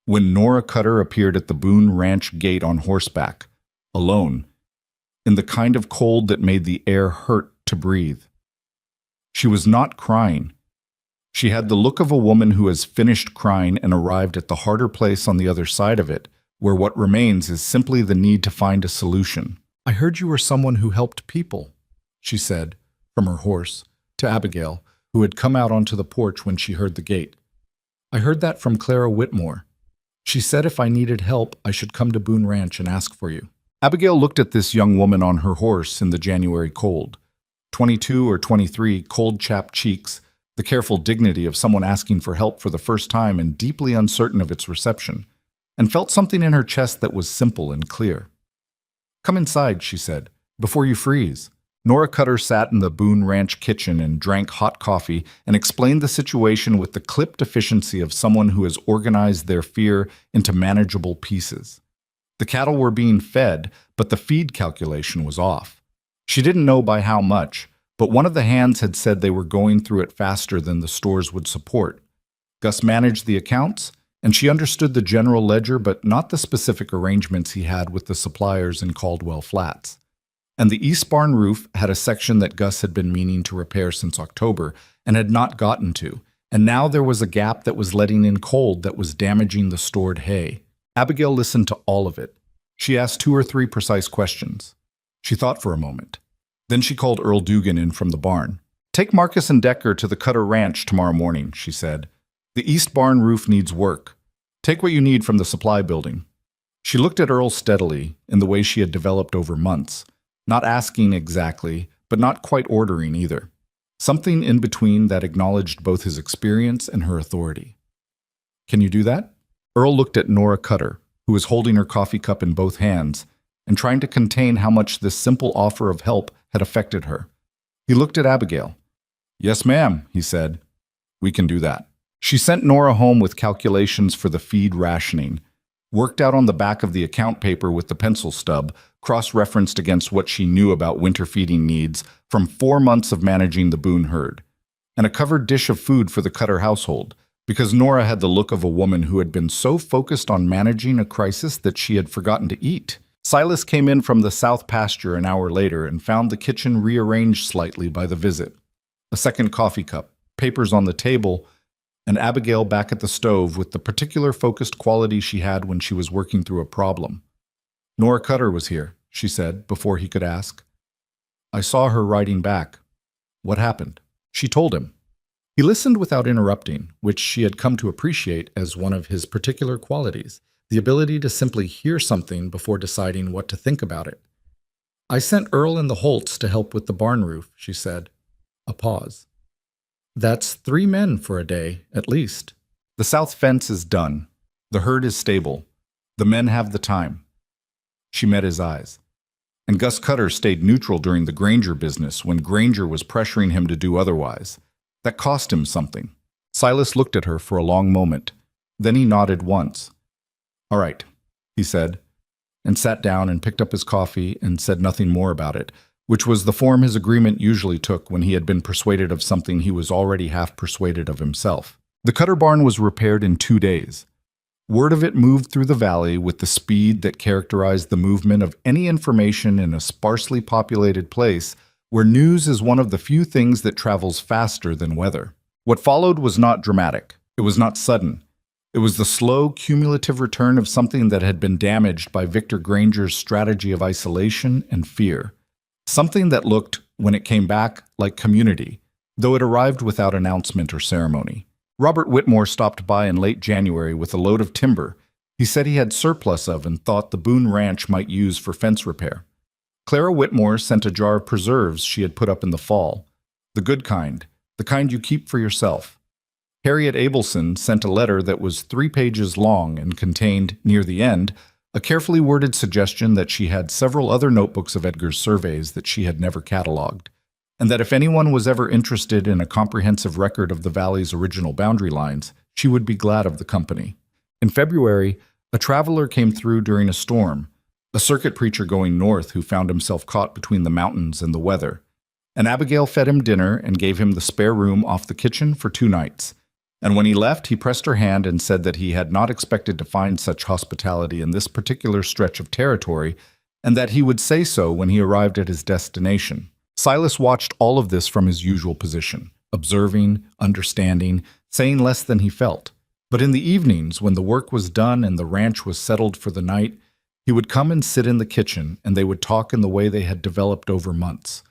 when Nora Cutter appeared at the Boone Ranch gate on horseback, alone, in the kind of cold that made the air hurt to breathe. She was not crying. She had the look of a woman who has finished crying and arrived at the harder place on the other side of it, where what remains is simply the need to find a solution. "I heard you were someone who helped people," she said, from her horse, to Abigail, who had come out onto the porch when she heard the gate. "I heard that from Clara Whitmore. She said if I needed help, I should come to Boone Ranch and ask for you." Abigail looked at this young woman on her horse in the January cold. 22 or 23, cold-chapped cheeks, the careful dignity of someone asking for help for the first time and deeply uncertain of its reception, and felt something in her chest that was simple and clear. "Come inside," she said, "before you freeze." Nora Cutter sat in the Boone Ranch kitchen and drank hot coffee and explained the situation with the clipped efficiency of someone who has organized their fear into manageable pieces. The cattle were being fed, but the feed calculation was off. She didn't know by how much, but one of the hands had said they were going through it faster than the stores would support. Gus managed the accounts, and she understood the general ledger but not the specific arrangements he had with the suppliers in Caldwell Flats. And the east barn roof had a section that Gus had been meaning to repair since October and had not gotten to, and now there was a gap that was letting in cold that was damaging the stored hay. Abigail listened to all of it. She asked 2 or 3 precise questions. She thought for a moment. Then she called Earl Dugan in from the barn. "Take Marcus and Decker to the Cutter Ranch tomorrow morning," she said. "The east barn roof needs work. Take what you need from the supply building. She looked at Earl steadily, in the way she had developed over months, not asking exactly, but not quite ordering either. Something in between that acknowledged both his experience and her authority. Can you do that? Earl looked at Nora Cutter, who was holding her coffee cup in both hands, and trying to contain how much this simple offer of help had affected her. He looked at Abigail. Yes, ma'am, he said. We can do that. She sent Nora home with calculations for the feed rationing, worked out on the back of the account paper with the pencil stub, cross-referenced against what she knew about winter feeding needs from 4 months of managing the Boone herd, and a covered dish of food for the Cutter household, because Nora had the look of a woman who had been so focused on managing a crisis that she had forgotten to eat. Silas came in from the south pasture an hour later and found the kitchen rearranged slightly by the visit. A second coffee cup, papers on the table, and Abigail back at the stove with the particular focused quality she had when she was working through a problem. Nora Cutter was here, she said, before he could ask. I saw her writing back. What happened? She told him. He listened without interrupting, which she had come to appreciate as one of his particular qualities, the ability to simply hear something before deciding what to think about it. I sent Earl and the Holts to help with the barn roof, she said. A pause. That's 3 men for a day, at least. The south fence is done. The herd is stable. The men have the time. She met his eyes. And Gus Cutter stayed neutral during the Granger business when Granger was pressuring him to do otherwise. That cost him something. Silas looked at her for a long moment. Then he nodded once. All right, he said, and sat down and picked up his coffee and said nothing more about it, which was the form his agreement usually took when he had been persuaded of something he was already half persuaded of himself. The Cutter barn was repaired in 2 days. Word of it moved through the valley with the speed that characterized the movement of any information in a sparsely populated place where news is one of the few things that travels faster than weather. What followed was not dramatic. It was not sudden. It was the slow, cumulative return of something that had been damaged by Victor Granger's strategy of isolation and fear. Something that looked, when it came back, like community, though it arrived without announcement or ceremony. Robert Whitmore stopped by in late January with a load of timber he said he had surplus of and thought the Boone Ranch might use for fence repair. Clara Whitmore sent a jar of preserves she had put up in the fall, the good kind, the kind you keep for yourself. Harriet Abelson sent a letter that was 3 pages long and contained, near the end, a carefully worded suggestion that she had several other notebooks of Edgar's surveys that she had never catalogued, and that if anyone was ever interested in a comprehensive record of the valley's original boundary lines, she would be glad of the company. In February, a traveler came through during a storm, a circuit preacher going north who found himself caught between the mountains and the weather, and Abigail fed him dinner and gave him the spare room off the kitchen for 2 nights. And when he left, he pressed her hand and said that he had not expected to find such hospitality in this particular stretch of territory, and that he would say so when he arrived at his destination. Silas watched all of this from his usual position, observing, understanding, saying less than he felt. But in the evenings, when the work was done and the ranch was settled for the night, he would come and sit in the kitchen, and they would talk in the way they had developed over months.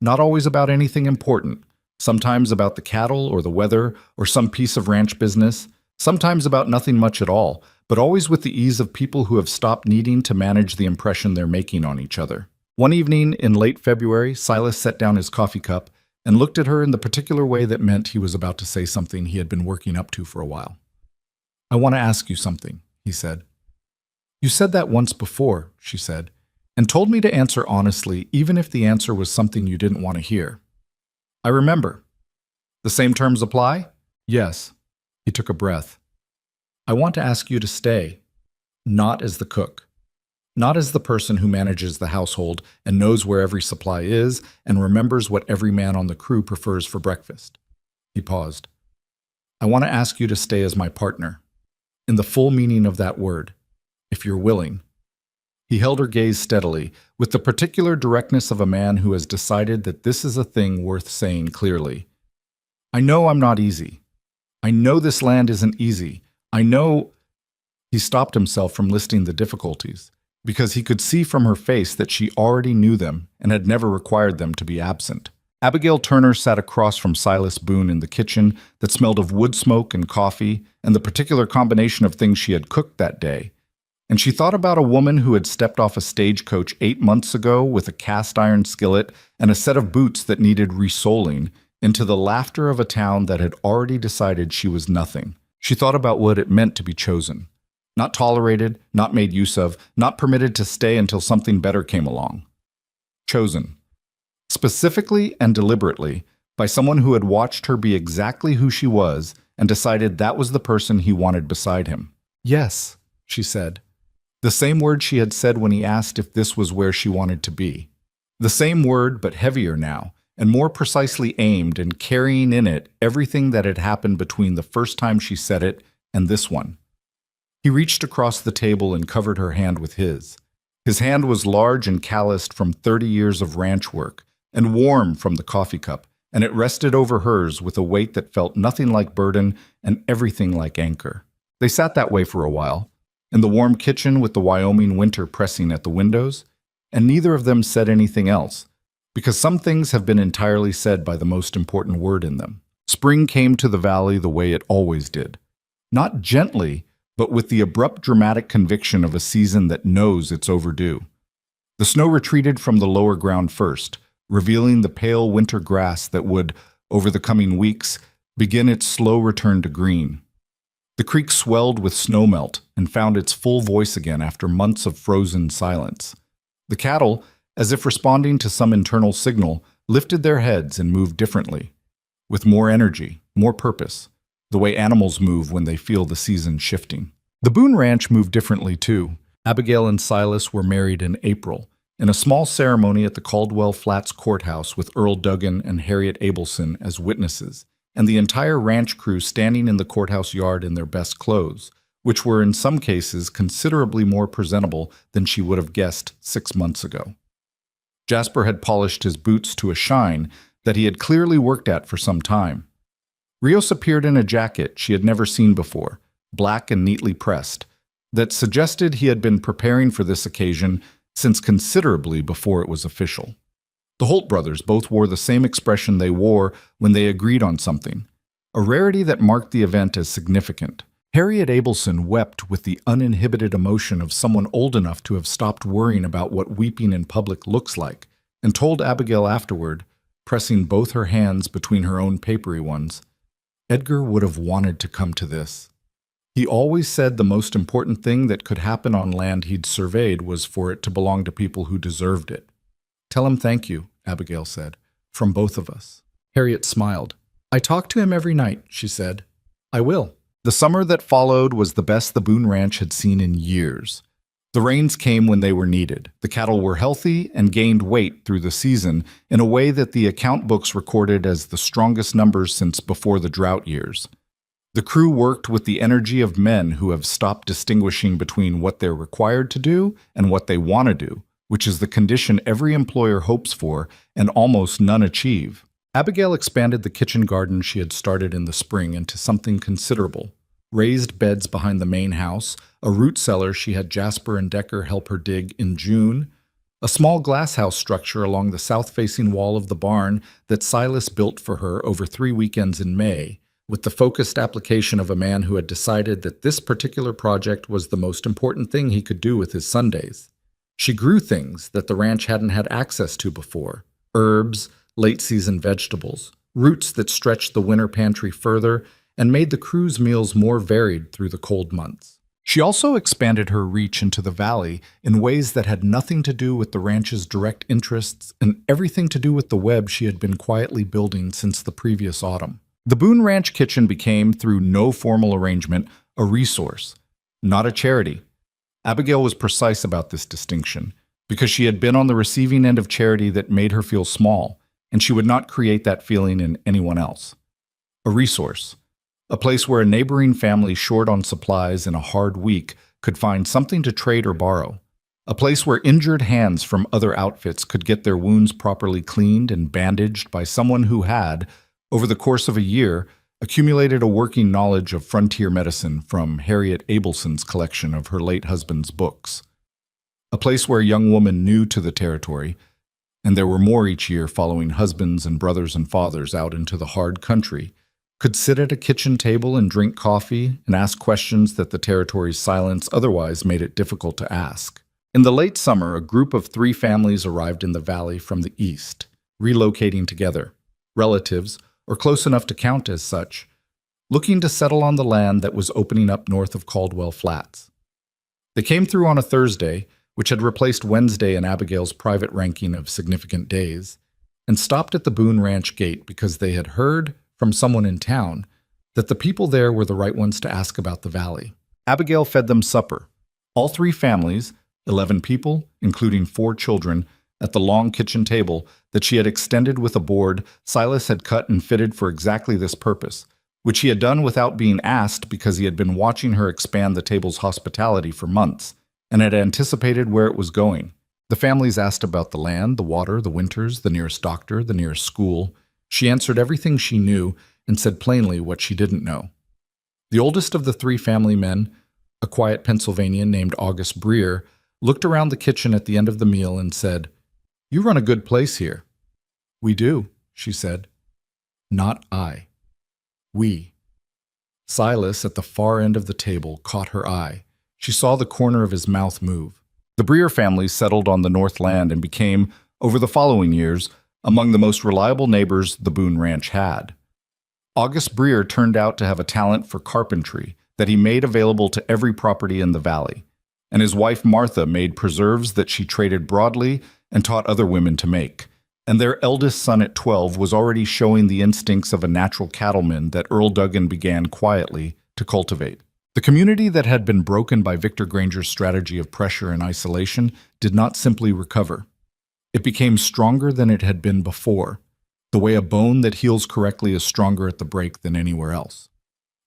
Not always about anything important, sometimes about the cattle or the weather or some piece of ranch business, sometimes about nothing much at all, but always with the ease of people who have stopped needing to manage the impression they're making on each other. One evening in late February, Silas set down his coffee cup and looked at her in the particular way that meant he was about to say something he had been working up to for a while. I want to ask you something, he said. You said that once before, she said, and told me to answer honestly even if the answer was something you didn't want to hear. I remember. The same terms apply? Yes. He took a breath. I want to ask you to stay, not as the cook, not as the person who manages the household and knows where every supply is and remembers what every man on the crew prefers for breakfast. He paused. I want to ask you to stay as my partner, in the full meaning of that word, if you're willing. He held her gaze steadily, with the particular directness of a man who has decided that this is a thing worth saying clearly. I know I'm not easy. I know this land isn't easy. I know... He stopped himself from listing the difficulties, because he could see from her face that she already knew them and had never required them to be absent. Abigail Turner sat across from Silas Boone in the kitchen that smelled of wood smoke and coffee and the particular combination of things she had cooked that day. And she thought about a woman who had stepped off a stagecoach 8 months ago with a cast iron skillet and a set of boots that needed resoling into the laughter of a town that had already decided she was nothing. She thought about what it meant to be chosen. Not tolerated, not made use of, not permitted to stay until something better came along. Chosen. Specifically and deliberately, by someone who had watched her be exactly who she was and decided that was the person he wanted beside him. Yes, she said. The same word she had said when he asked if this was where she wanted to be. The same word, but heavier now, and more precisely aimed and carrying in it everything that had happened between the first time she said it and this one. He reached across the table and covered her hand with his. His hand was large and calloused from 30 years of ranch work, and warm from the coffee cup, and it rested over hers with a weight that felt nothing like burden and everything like anchor. They sat that way for a while, in the warm kitchen with the Wyoming winter pressing at the windows, and neither of them said anything else, because some things have been entirely said by the most important word in them. Spring came to the valley the way it always did. Not gently, but with the abrupt dramatic conviction of a season that knows it's overdue. The snow retreated from the lower ground first, revealing the pale winter grass that would, over the coming weeks, begin its slow return to green. The creek swelled with snowmelt and found its full voice again after months of frozen silence. The cattle, as if responding to some internal signal, lifted their heads and moved differently, with more energy, more purpose, the way animals move when they feel the season shifting. The Boone Ranch moved differently too. Abigail and Silas were married in April, in a small ceremony at the Caldwell Flats Courthouse with Earl Duggan and Harriet Abelson as witnesses, and the entire ranch crew standing in the courthouse yard in their best clothes, which were in some cases considerably more presentable than she would have guessed 6 months ago. Jasper had polished his boots to a shine that he had clearly worked at for some time. Rios appeared in a jacket she had never seen before, black and neatly pressed, that suggested he had been preparing for this occasion since considerably before it was official. The Holt brothers both wore the same expression they wore when they agreed on something, a rarity that marked the event as significant. Harriet Abelson wept with the uninhibited emotion of someone old enough to have stopped worrying about what weeping in public looks like, and told Abigail afterward, pressing both her hands between her own papery ones, Edgar would have wanted to come to this. He always said the most important thing that could happen on land he'd surveyed was for it to belong to people who deserved it. Tell him thank you, Abigail said, from both of us. Harriet smiled. I talk to him every night, she said. I will. The summer that followed was the best the Boone Ranch had seen in years. The rains came when they were needed. The cattle were healthy and gained weight through the season in a way that the account books recorded as the strongest numbers since before the drought years. The crew worked with the energy of men who have stopped distinguishing between what they're required to do and what they want to do, which is the condition every employer hopes for and almost none achieve. Abigail expanded the kitchen garden she had started in the spring into something considerable. Raised beds behind the main house, a root cellar she had Jasper and Decker help her dig in June, a small glasshouse structure along the south-facing wall of the barn that Silas built for her over 3 weekends in May, with the focused application of a man who had decided that this particular project was the most important thing he could do with his Sundays. She grew things that the ranch hadn't had access to before, herbs, late-season vegetables, roots that stretched the winter pantry further and made the crew's meals more varied through the cold months. She also expanded her reach into the valley in ways that had nothing to do with the ranch's direct interests and everything to do with the web she had been quietly building since the previous autumn. The Boone Ranch kitchen became, through no formal arrangement, a resource, not a charity. Abigail was precise about this distinction, because she had been on the receiving end of charity that made her feel small, and she would not create that feeling in anyone else. A resource, a place where a neighboring family short on supplies in a hard week could find something to trade or borrow, a place where injured hands from other outfits could get their wounds properly cleaned and bandaged by someone who had, over the course of a year, accumulated a working knowledge of frontier medicine from Harriet Abelson's collection of her late husband's books. A place where a young woman new to the territory, and there were more each year following husbands and brothers and fathers out into the hard country, could sit at a kitchen table and drink coffee and ask questions that the territory's silence otherwise made it difficult to ask. In the late summer, a group of 3 families arrived in the valley from the east, relocating together, relatives, or close enough to count as such, looking to settle on the land that was opening up north of Caldwell Flats. They came through on a Thursday, which had replaced Wednesday in Abigail's private ranking of significant days, and stopped at the Boone Ranch gate because they had heard from someone in town that the people there were the right ones to ask about the valley. Abigail fed them supper. All 3 families, 11 people, including 4 children, at the long kitchen table that she had extended with a board Silas had cut and fitted for exactly this purpose, which he had done without being asked because he had been watching her expand the table's hospitality for months and had anticipated where it was going. The families asked about the land, the water, the winters, the nearest doctor, the nearest school. She answered everything she knew and said plainly what she didn't know. The oldest of the 3 family men, a quiet Pennsylvanian named August Breer, looked around the kitchen at the end of the meal and said, "You run a good place here." "We do," she said. "Not I. We." Silas, at the far end of the table, caught her eye. She saw the corner of his mouth move. The Breer family settled on the North Land and became, over the following years, among the most reliable neighbors the Boone Ranch had. August Breer turned out to have a talent for carpentry that he made available to every property in the valley, and his wife Martha made preserves that she traded broadly and taught other women to make. And their eldest son at 12 was already showing the instincts of a natural cattleman that Earl Duggan began quietly to cultivate. The community that had been broken by Victor Granger's strategy of pressure and isolation did not simply recover. It became stronger than it had been before, the way a bone that heals correctly is stronger at the break than anywhere else.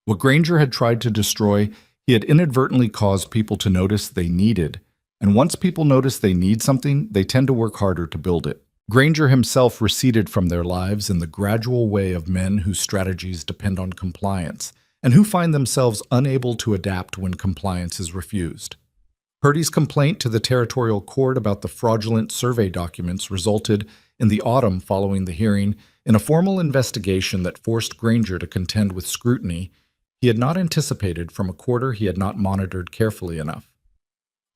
What Granger had tried to destroy, he had inadvertently caused people to notice they needed, and once people notice they need something, they tend to work harder to build it. Granger himself receded from their lives in the gradual way of men whose strategies depend on compliance, and who find themselves unable to adapt when compliance is refused. Purdy's complaint to the territorial court about the fraudulent survey documents resulted, in the autumn following the hearing, in a formal investigation that forced Granger to contend with scrutiny he had not anticipated from a quarter he had not monitored carefully enough.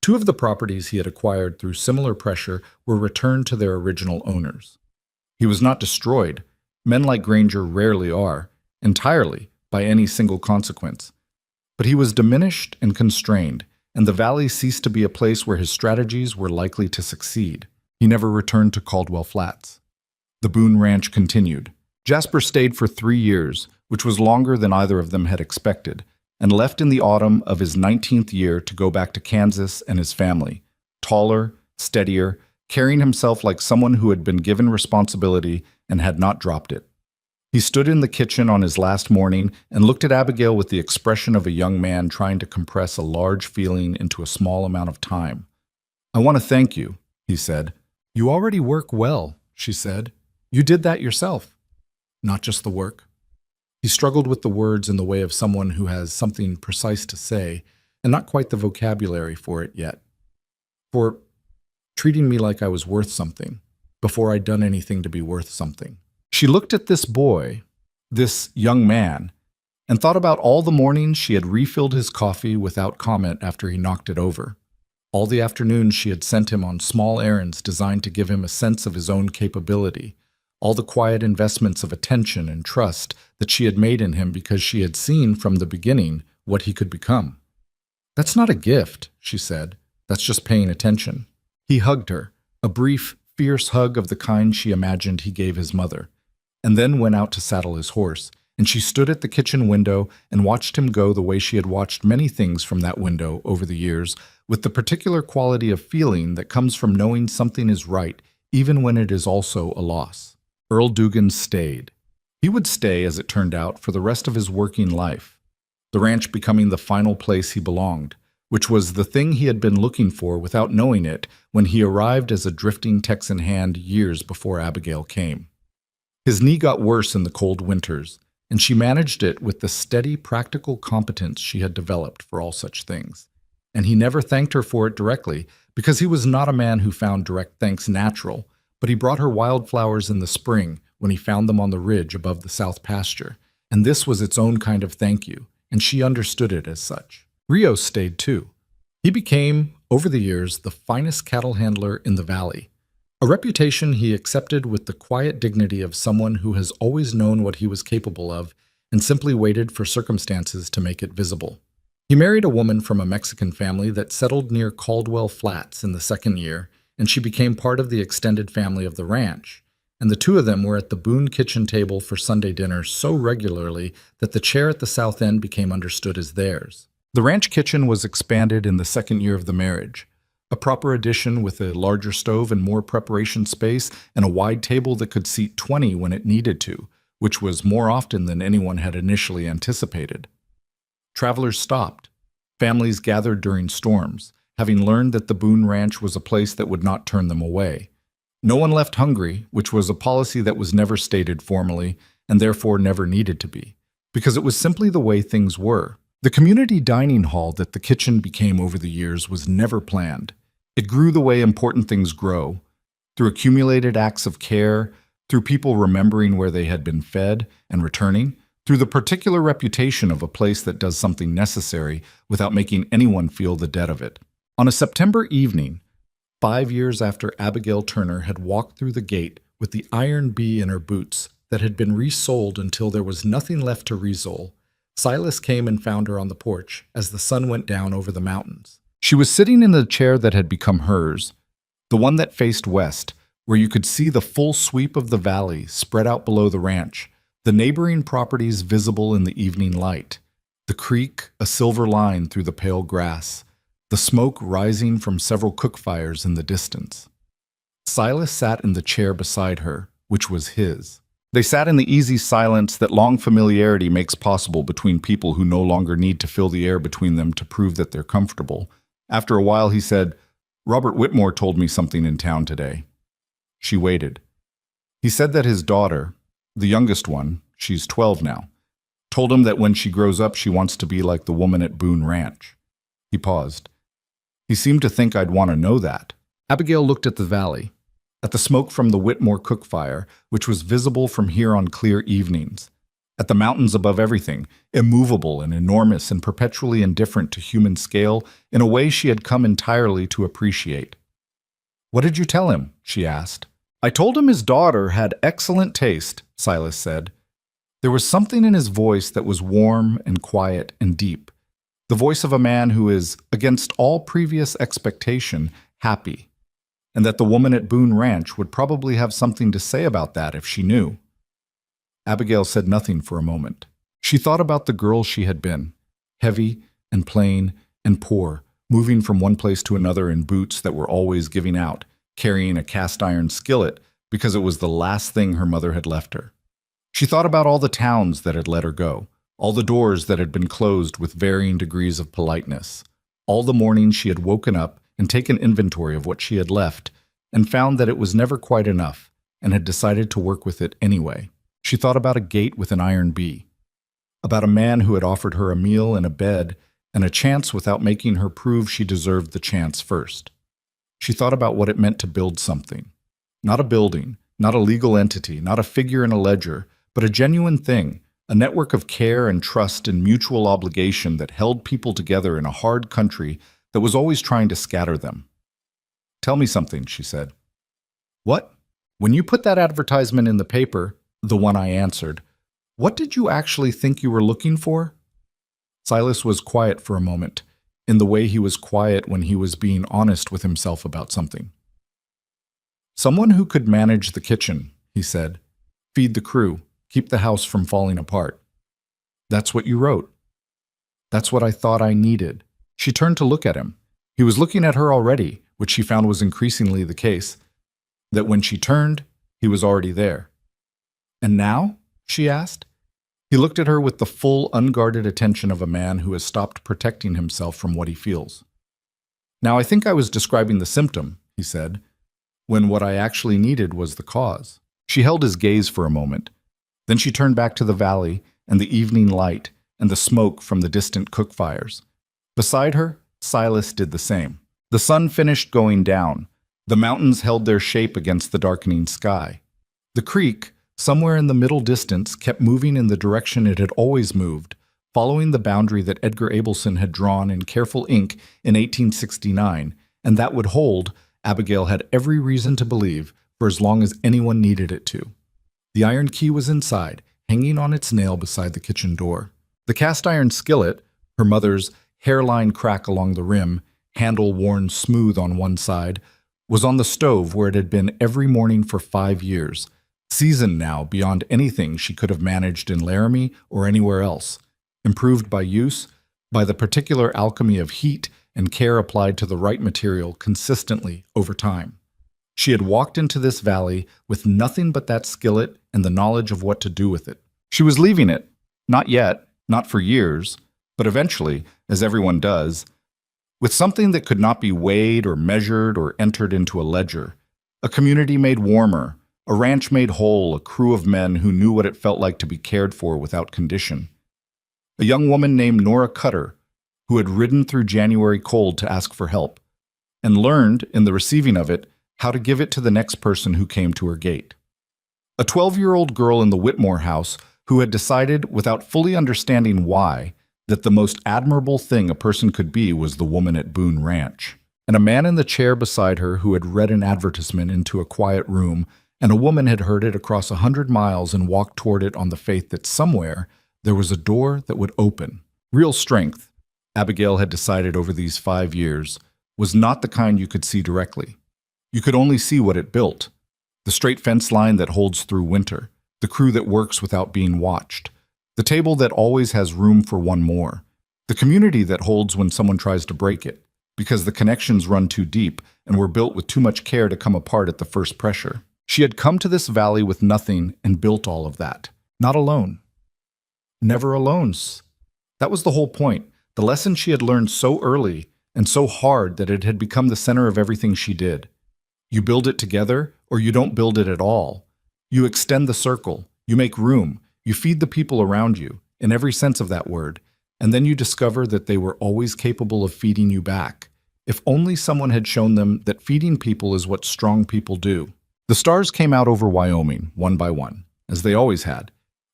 2 of the properties he had acquired through similar pressure were returned to their original owners. He was not destroyed, men like Granger rarely are, entirely, by any single consequence. But he was diminished and constrained, and the valley ceased to be a place where his strategies were likely to succeed. He never returned to Caldwell Flats. The Boone Ranch continued. Jasper stayed for 3 years, which was longer than either of them had expected, and left in the autumn of his 19th year to go back to Kansas and his family, taller, steadier, carrying himself like someone who had been given responsibility and had not dropped it. He stood in the kitchen on his last morning and looked at Abigail with the expression of a young man trying to compress a large feeling into a small amount of time. "I want to thank you," he said. "You already work well," she said. "You did that yourself." "Not just the work." He struggled with the words in the way of someone who has something precise to say and not quite the vocabulary for it yet. "For treating me like I was worth something, before I'd done anything to be worth something." She looked at this boy, this young man, and thought about all the mornings she had refilled his coffee without comment after he knocked it over. All the afternoons she had sent him on small errands designed to give him a sense of his own capability. All the quiet investments of attention and trust that she had made in him because she had seen from the beginning what he could become. "That's not a gift," she said. "That's just paying attention." He hugged her, a brief, fierce hug of the kind she imagined he gave his mother, and then went out to saddle his horse, and she stood at the kitchen window and watched him go the way she had watched many things from that window over the years, with the particular quality of feeling that comes from knowing something is right, even when it is also a loss. Earl Duggan stayed. He would stay, as it turned out, for the rest of his working life, the ranch becoming the final place he belonged, which was the thing he had been looking for without knowing it when he arrived as a drifting Texan hand years before Abigail came. His knee got worse in the cold winters, and she managed it with the steady, practical competence she had developed for all such things. And he never thanked her for it directly, because he was not a man who found direct thanks natural, but he brought her wildflowers in the spring when he found them on the ridge above the south pasture, and this was its own kind of thank you, and she understood it as such. Rios stayed too. He became, over the years, the finest cattle handler in the valley, a reputation he accepted with the quiet dignity of someone who has always known what he was capable of and simply waited for circumstances to make it visible. He married a woman from a Mexican family that settled near Caldwell Flats in the second year, and she became part of the extended family of the ranch, and the two of them were at the Boone kitchen table for Sunday dinner so regularly that the chair at the south end became understood as theirs. The ranch kitchen was expanded in the second year of the marriage, a proper addition with a larger stove and more preparation space and a wide table that could seat 20 when it needed to, which was more often than anyone had initially anticipated. Travelers stopped. Families gathered during storms, having learned that the Boone Ranch was a place that would not turn them away. No one left hungry, which was a policy that was never stated formally and therefore never needed to be, because it was simply the way things were. The community dining hall that the kitchen became over the years was never planned. It grew the way important things grow, through accumulated acts of care, through people remembering where they had been fed and returning, through the particular reputation of a place that does something necessary without making anyone feel the debt of it. On a September evening, 5 years after Abigail Turner had walked through the gate with the iron bee in her boots that had been resoled until there was nothing left to resole, Silas came and found her on the porch as the sun went down over the mountains. She was sitting in the chair that had become hers, the one that faced west, where you could see the full sweep of the valley spread out below the ranch, the neighboring properties visible in the evening light, the creek a silver line through the pale grass, the smoke rising from several cook fires in the distance. Silas sat in the chair beside her, which was his. They sat in the easy silence that long familiarity makes possible between people who no longer need to fill the air between them to prove that they're comfortable. After a while he said, "Robert Whitmore told me something in town today." She waited. He said that his daughter, the youngest one, she's 12 now, told him that when she grows up she wants to be like the woman at Boone Ranch. He paused. He seemed to think I'd want to know that. Abigail looked at the valley, at the smoke from the Whitmore cook fire, which was visible from here on clear evenings, at the mountains above everything, immovable and enormous and perpetually indifferent to human scale in a way she had come entirely to appreciate. "What did you tell him?" she asked. "I told him his daughter had excellent taste," Silas said. There was something in his voice that was warm and quiet and deep, the voice of a man who is, against all previous expectation, happy, and that the woman at Boone Ranch would probably have something to say about that if she knew. Abigail said nothing for a moment. She thought about the girl she had been, heavy and plain and poor, moving from one place to another in boots that were always giving out, carrying a cast-iron skillet because it was the last thing her mother had left her. She thought about all the towns that had let her go, all the doors that had been closed with varying degrees of politeness, all the mornings she had woken up and taken inventory of what she had left and found that it was never quite enough and had decided to work with it anyway. She thought about a gate with an iron bee, about a man who had offered her a meal and a bed and a chance without making her prove she deserved the chance first. She thought about what it meant to build something. Not a building, not a legal entity, not a figure in a ledger, but a genuine thing, a network of care and trust and mutual obligation that held people together in a hard country that was always trying to scatter them. "Tell me something," she said. "What? When you put that advertisement in the paper," the one I answered, "what did you actually think you were looking for?" Silas was quiet for a moment, in the way he was quiet when he was being honest with himself about something. "Someone who could manage the kitchen," he said, "feed the crew, keep the house from falling apart. That's what you wrote." "That's what I thought I needed." She turned to look at him. He was looking at her already, which she found was increasingly the case, that when she turned, he was already there. "And now?" she asked. He looked at her with the full, unguarded attention of a man who has stopped protecting himself from what he feels. "Now I think I was describing the symptom," he said, "when what I actually needed was the cause." She held his gaze for a moment. Then she turned back to the valley and the evening light and the smoke from the distant cook fires. Beside her, Silas did the same. The sun finished going down. The mountains held their shape against the darkening sky. The creek, somewhere in the middle distance, kept moving in the direction it had always moved, following the boundary that Edgar Abelson had drawn in careful ink in 1869, and that would hold, Abigail had every reason to believe, for as long as anyone needed it to. The iron key was inside, hanging on its nail beside the kitchen door. The cast iron skillet, her mother's hairline crack along the rim, handle worn smooth on one side, was on the stove where it had been every morning for 5 years, seasoned now beyond anything she could have managed in Laramie or anywhere else, improved by use, by the particular alchemy of heat and care applied to the right material consistently over time. She had walked into this valley with nothing but that skillet and the knowledge of what to do with it. She was leaving it, not yet, not for years, but eventually, as everyone does, with something that could not be weighed or measured or entered into a ledger, a community made warmer, a ranch made whole, a crew of men who knew what it felt like to be cared for without condition. A young woman named Nora Cutter, who had ridden through January cold to ask for help, and learned, in the receiving of it, how to give it to the next person who came to her gate. A 12-year-old girl in the Whitmore house who had decided, without fully understanding why, that the most admirable thing a person could be was the woman at Boone Ranch. And a man in the chair beside her who had read an advertisement into a quiet room, and a woman had heard it across 100 miles and walked toward it on the faith that somewhere there was a door that would open. Real strength, Abigail had decided over these 5 years, was not the kind you could see directly. You could only see what it built. The straight fence line that holds through winter, the crew that works without being watched, the table that always has room for one more, the community that holds when someone tries to break it, because the connections run too deep and were built with too much care to come apart at the first pressure. She had come to this valley with nothing and built all of that. Not alone. Never alone. That was the whole point. The lesson she had learned so early and so hard that it had become the center of everything she did. You build it together, or you don't build it at all. You extend the circle, you make room, you feed the people around you, in every sense of that word, and then you discover that they were always capable of feeding you back. If only someone had shown them that feeding people is what strong people do. The stars came out over Wyoming, one by one, as they always had,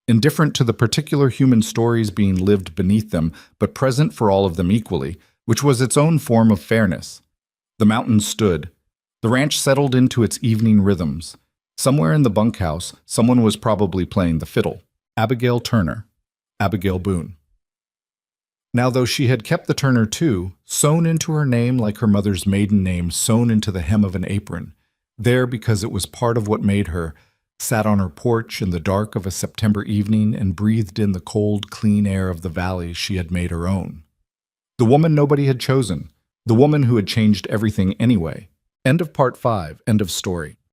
indifferent to the particular human stories being lived beneath them, but present for all of them equally, which was its own form of fairness. The mountains stood. The ranch settled into its evening rhythms. Somewhere in the bunkhouse, someone was probably playing the fiddle. Abigail Turner. Abigail Boone. Now, though she had kept the Turner too, sewn into her name like her mother's maiden name sewn into the hem of an apron, there because it was part of what made her, sat on her porch in the dark of a September evening and breathed in the cold, clean air of the valley she had made her own. The woman nobody had chosen, the woman who had changed everything anyway. End of part 5, end of story.